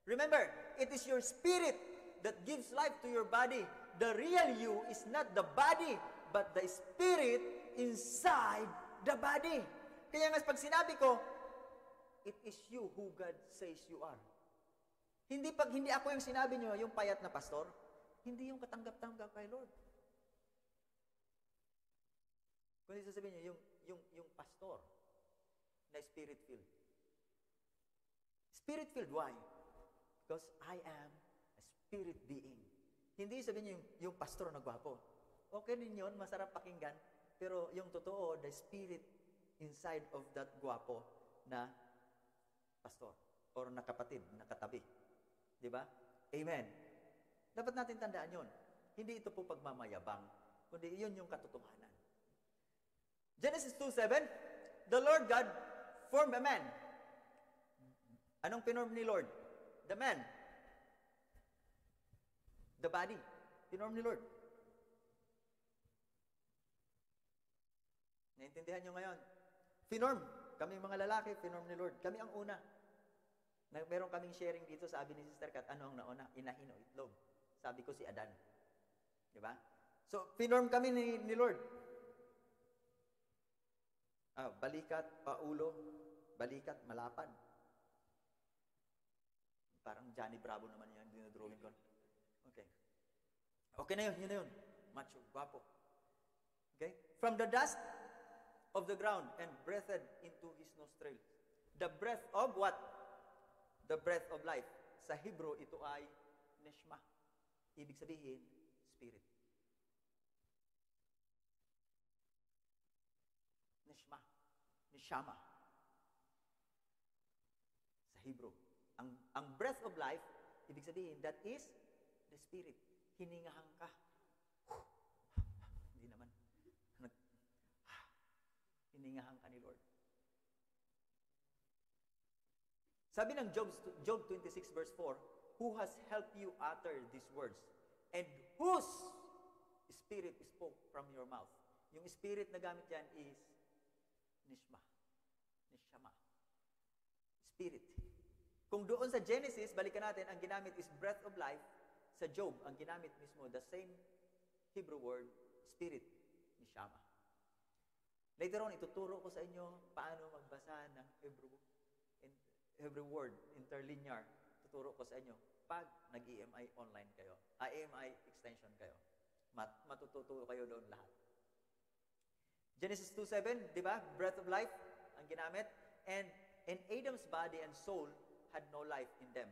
Remember, it is your spirit that gives life to your body. The real you is not the body, but the spirit inside the body. Kaya nga pag sinabi ko, it is you who God says you are. Hindi ako yung sinabi nyo, yung payat na pastor, hindi yung katanggap-tanggap kay Lord. Kung sasabihin nyo, yung pastor na spirit-filled. Spirit-filled, why? Because I am a spirit being. Hindi sabihin nyo yung pastor na gwapo. Okay din yun, masarap pakinggan, pero yung totoo, the spirit inside of that gwapo na pastor or na kapatid, na katabi. Diba? Amen. Dapat natin tandaan yun. Hindi ito po pagmamayabang, kundi yun yung katotohanan. Genesis 2:7, the Lord God formed a man. Anong pinorm ni Lord? The man. The body. Pinorm ni Lord. Naintindihan nyo ngayon? Pinorm. Kaming mga lalaki, pinorm ni Lord. Kami ang una. Meron kaming sharing dito, sabi ni Sister Kat, ano ang nauna? Inahin o itlog. Sabi ko si Adan. Diba? So, pinorm kami ni Lord. Balikat, paulo, balikat, malapad. Parang Johnny Bravo naman yan, dinodrawing ko. Okay. Okay na yun, yun na yun. Macho, guwapo. Okay? From the dust of the ground and breathed into his nostrils. The breath of what? The breath of life. Sa Hebrew, ito ay neshma. Ibig sabihin, spirit. Neshma. Neshama. Sa Hebrew. Ang breath of life, ibig sabihin, that is the spirit. Hiningahan ka. Hindi naman. Hiningahan ka ni Lord. Sabi ng Job 26 verse 4, who has helped you utter these words? And whose spirit spoke from your mouth? Yung spirit na gamit yan is nishma. Nishama. Spirit. Kung doon sa Genesis, balikan natin, ang ginamit is breath of life. Sa Job, ang ginamit mismo, the same Hebrew word, spirit, nishama. Later on, ituturo ko sa inyo paano magbasa ng Hebrew word, interlinear. Tuturo ko sa inyo pag nag-EMI online kayo. EMI extension kayo. Matututo kayo doon lahat. Genesis 2:7, di ba? Breath of life, ang ginamit. And Adam's body and soul had no life in them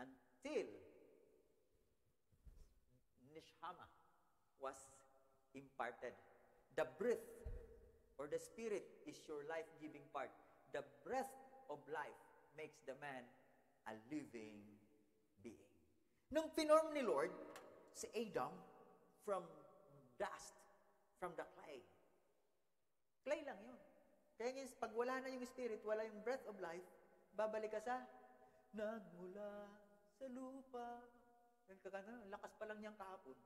until nishama was imparted. The breath or the spirit is your life-giving part. The breath of life makes the man a living being. Nung pinorm ni Lord si Adam from dust, from the clay. Clay lang yun. Kaya nga, pag wala na yung spirit, wala yung breath of life, babalik ka sa nagmula sa lupa. Lakas pa lang niyang kahapon.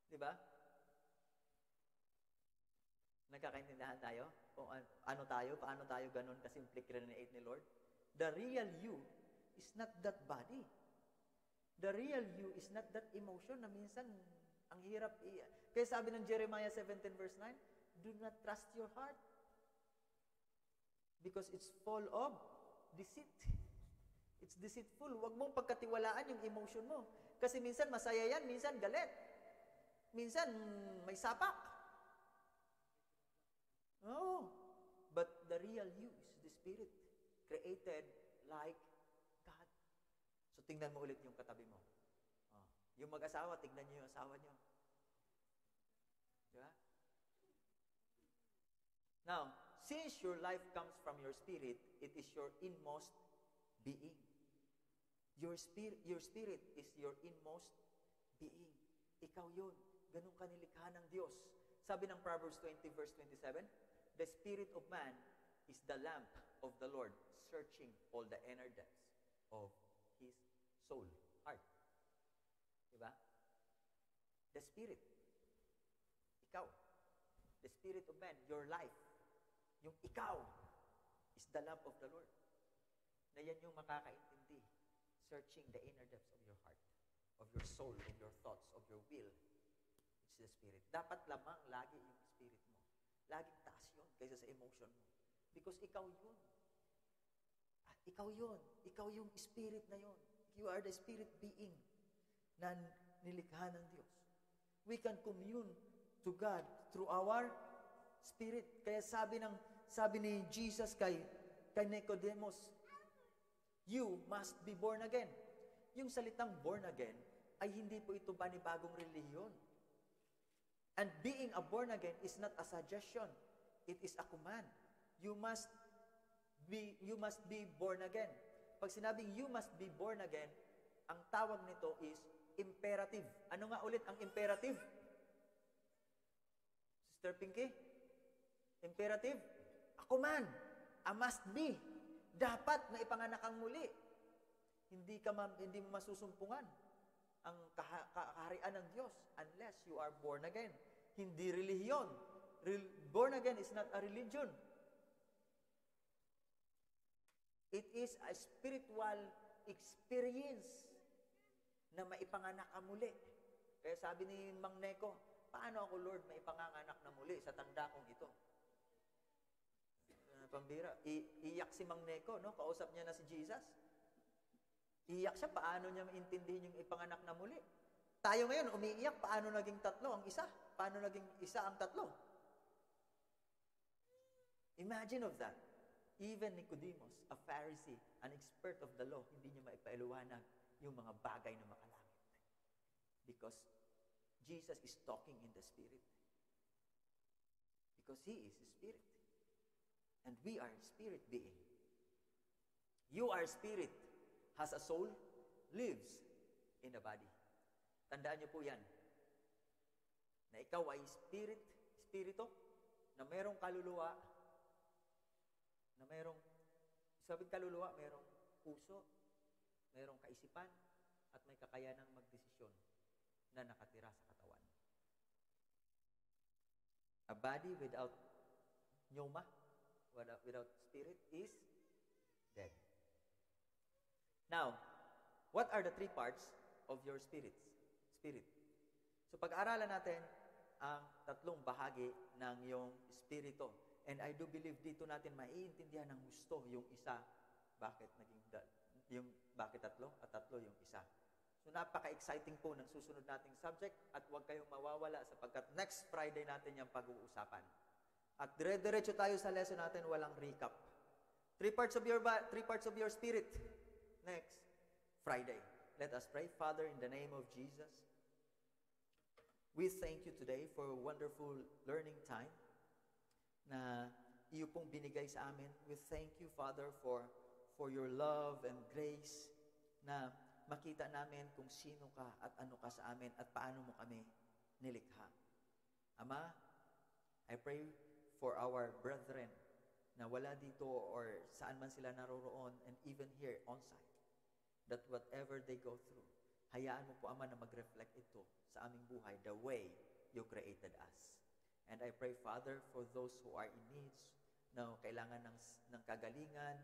Di ba? Nagkakaintindihan tayo? Kung ano tayo, paano tayo ganun kasimple create ni Lord? The real you is not that body. The real you is not that emotion na minsan ang hirap. Kaya sabi ng Jeremiah 17 verse 9, do not trust your heart because it's full of deceit. It's deceitful. Huwag mong pagkatiwalaan yung emotion mo. Kasi minsan masaya yan, minsan galit. Minsan may sapak. Oh, but the real you is the spirit created like God. So tingnan mo ulit yung katabi mo. Oh. Yung mag-asawa, tingnan niyo yung asawa niyo. Diba? Now, since your life comes from your spirit, it is your inmost being. Your spirit is your inmost being. Ikaw yun. Ganun ka nilikha ng Diyos. Sabi ng Proverbs 20 verse 27, the spirit of man is the lamp of the Lord, searching all the inner depths of his soul, heart. Diba? The spirit. Ikaw. The spirit of man, your life. Yung ikaw is the lamp of the Lord. Na yan yung makakaintindi. Searching the inner depths of your heart, of your soul, of your thoughts, of your will. It's the spirit. Dapat lamang lagi yung spirit mo. Laging taas yun kaysa sa emotion mo. Because ikaw yun. Ikaw yun. Ikaw yung spirit na yun. You are the spirit being na nilikha ng Diyos. We can commune to God through our spirit. Kaya sabi ni Jesus kay Nicodemus, you must be born again. Yung salitang born again ay hindi po ito panibagong relihiyon. And being a born again is not a suggestion. It is a command. You must be born again. Pag sinabing you must be born again, ang tawag nito is imperative. Ano nga ulit ang imperative? Sister Pinky? Imperative? A command. A must be. Dapat na ipanganak kang muli. Hindi mo masusumpungan ang kaharian ng Diyos unless you are born again. Hindi relihiyon. Born again is not a religion. It is a spiritual experience na maipanganak ka muli. Kaya sabi ni Mang Neko, paano ako, Lord, maipanganak na muli sa tanda kong ito? Pambira, iyak si Mang Neko, no? Kausap niya na si Jesus. Iyak siya, paano niya maintindihin yung ipanganak na muli? Tayo ngayon, umiiyak, paano naging tatlo ang isa? Paano naging isa ang tatlo? Imagine of that. Even Nicodemus, a Pharisee, an expert of the law, hindi niya maipailuwanag yung mga bagay na makalangit. Because Jesus is talking in the Spirit. Because He is Spirit. And we are spirit being. You are spirit, has a soul, lives in the body. Tandaan niyo po yan. Na ikaw ay spirito, na merong kaluluwa, na merong, sabing kaluluwa, merong puso, merong kaisipan, at may kakayanang magdesisyon na nakatira sa katawan. A body without pneuma, without spirit is dead. Now, what are the three parts of your spirit? So pag-aralan natin ang tatlong bahagi ng iyong spirito. And I do believe dito natin maiintindihan ng gusto yung isa, bakit tatlo, at tatlo yung isa. So napaka-exciting po ng susunod nating subject at huwag kayong mawawala sapagkat next Friday natin yung pag-uusapan. At dire-diretso tayo sa lesson natin, walang recap. Three parts of your spirit. Next Friday. Let us pray. Father, in the name of Jesus, we thank you today for a wonderful learning time na iyo pong binigay sa amin. We thank you, Father, for your love and grace na makita namin kung sino ka at ano ka sa amin at paano mo kami nilikha. Ama, I pray for our brethren na wala dito or saan man sila naroroon and even here on site, that whatever they go through, hayaan mo po, Ama, na mag-reflect ito sa aming buhay the way you created us. And I pray, Father, for those who are in needs, na kailangan ng kagalingan,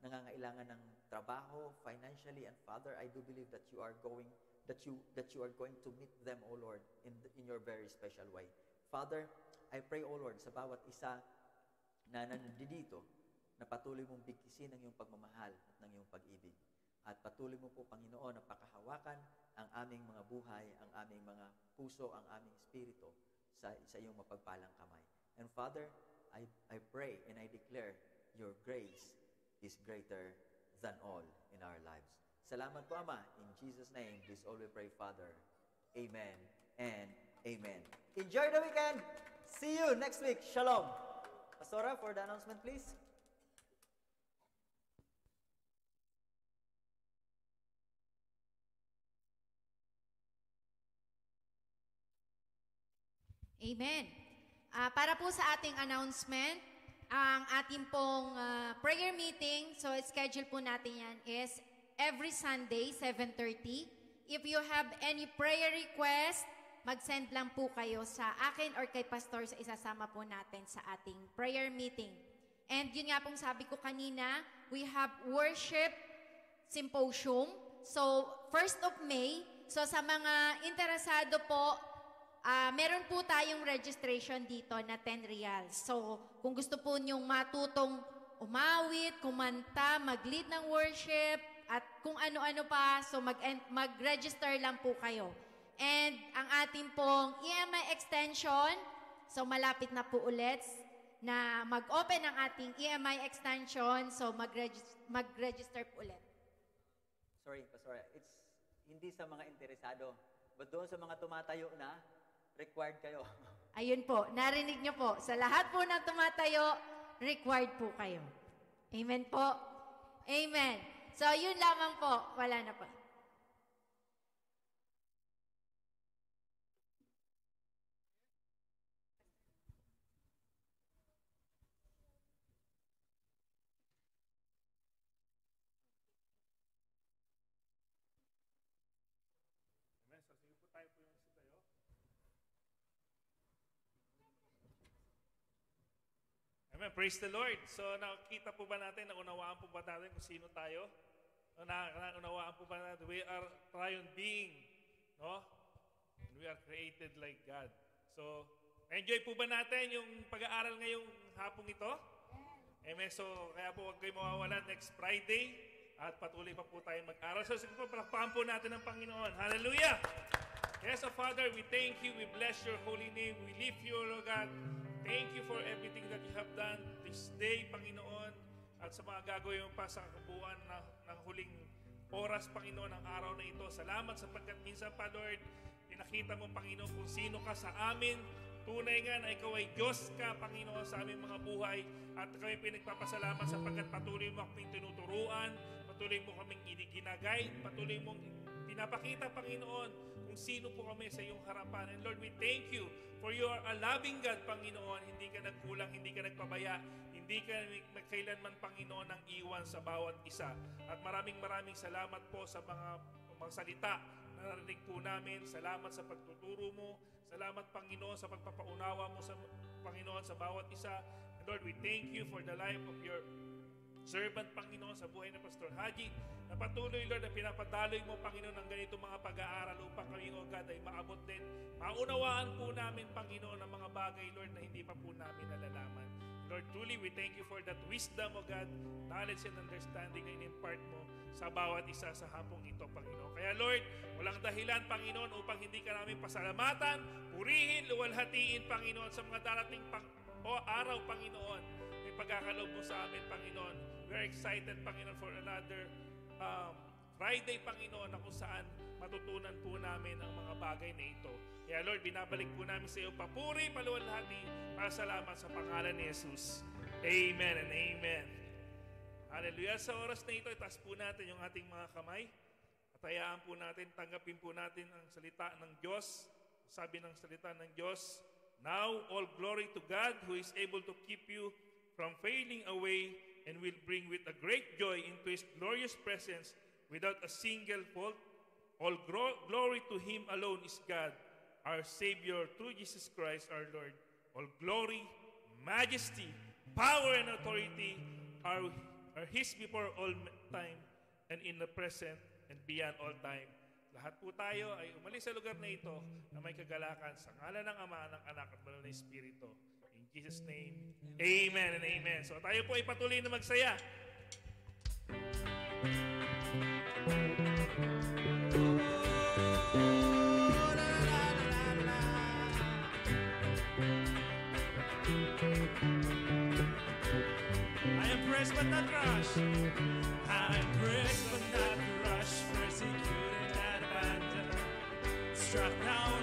nangangailangan ng trabaho, financially, and Father, I do believe that you are going to meet them, O Lord, in your very special way. Father, I pray, O Lord, sa bawat isa na nandito, na patuloy mong bigkisin ang iyong pagmamahal at ng iyong pag-ibig. At patuloy mo po, Panginoon, na pakahawakan ang aming mga buhay, ang aming mga puso, ang aming espiritu sa iyong mapagpalang kamay. And Father, I pray and I declare your grace is greater than all in our lives. Salamat po, Ama. In Jesus' name, this all we pray, Father. Amen and amen. Enjoy the weekend. See you next week. Shalom. Pastora, for the announcement, please. Amen. Para po sa ating announcement, ang ating pong prayer meeting, so schedule po natin yan is every Sunday, 7:30. If you have any prayer request, mag-send lang po kayo sa akin or kay Pastor sa isasama po natin sa ating prayer meeting. And yun nga pong sabi ko kanina, we have worship symposium. So, 1st of May, so sa mga interesado po, meron po tayong registration dito na 10 reals. So, kung gusto po niyong matutong umawit, kumanta, mag-lead ng worship, at kung ano-ano pa, so mag-register lang po kayo. And ang ating pong EMI extension, so malapit na po ulit na mag-open ang ating EMI extension, so mag-register po ulit. Sorry, Pastor, it's hindi sa mga interesado, but doon sa mga tumatayo na, required kayo. Ayun po, narinig niyo po. Sa lahat po ng tumatayo, required po kayo. Amen po. Amen. So, yun lamang po. Wala na po. Amen. So, sige po tayo po yung isa tayo. Amen. Praise the Lord. So, nakita po ba natin, naunawaan po ba natin kung sino tayo? Naunawaan po ba natin? We are triune being, no? And we are created like God. So, enjoy po ba natin yung pag-aaral ngayong hapong ito? Amen. So, kaya po huwag kayo mawawala next Friday at patuloy pa po tayo mag-aral. So, sige po, palakpakan po natin ang Panginoon. Hallelujah! Yes, so Father, we thank you. We bless your holy name. We lift you, Lord God. Thank you for everything that you have done this day, Panginoon, at sa mga gagawin mo pa sa kabuuan ng huling oras, Panginoon, ng araw na ito. Salamat sapagkat minsan pa, Lord, pinakita mo, Panginoon, kung sino ka sa amin. Tunay nga na ikaw ay Diyos ka, Panginoon, sa aming mga buhay. At kami pinagpapasalamat sapagkat patuloy mo kaming tinuturuan, patuloy mo kaming ginagay, patuloy mong pinapakita, Panginoon, kung sino po kami sa iyong harapan. And Lord, we thank you for you are a loving God, Panginoon. Hindi ka nagkulang, hindi ka nagpabaya, hindi ka kailanman, Panginoon, ng iwan sa bawat isa. At maraming salamat po sa mga salita na narinig po namin. Salamat sa pagtuturo mo. Salamat, Panginoon, sa pagpapaunawa mo sa Panginoon sa bawat isa. And Lord, we thank you for the life of your servant, Panginoon, sa buhay ng Pastor Haji, na patuloy, Lord, na pinapadaloy mo, Panginoon, ng ganito mga pag-aaral upang kami, O God, ay maabot din. Maunawaan po namin, Panginoon, ang mga bagay, Lord, na hindi pa po namin nalalaman. Lord, truly, we thank you for that wisdom, O God, knowledge and understanding na in-impart mo sa bawat isa sa hapong ito, Panginoon. Kaya, Lord, walang dahilan, Panginoon, upang hindi ka namin pasalamatan, purihin, luwalhatiin, Panginoon, sa mga darating araw, Panginoon. May pagkakaloob mo sa amin, Panginoon. We are excited, Panginoon, for another Friday, Panginoon, na kung saan matutunan po namin ang mga bagay na ito. Kaya, Lord, binabalik po namin sa iyo, papuri, paluwalhati, para salamat sa pangalan ni Jesus. Amen and amen. Hallelujah. Sa oras na ito, itaas po natin yung ating mga kamay. At hayaan po natin, tanggapin po natin ang salita ng Diyos. Sabi ng salita ng Diyos, now all glory to God who is able to keep you from failing away and will bring with a great joy into His glorious presence without a single fault. All glory to Him alone is God, our Savior, through Jesus Christ our Lord. All glory, majesty, power, and authority are His before all time and in the present and beyond all time. Lahat po tayo ay umalis sa lugar na ito na may kagalakan sa ngalan ng Ama, ng Anak at Banal na Espiritu. In Jesus' name, amen and amen. So tayo po ay patuloy na magsaya. I am pressed but not crushed. I am pressed but not crushed. Persecuted and abandoned. Struck down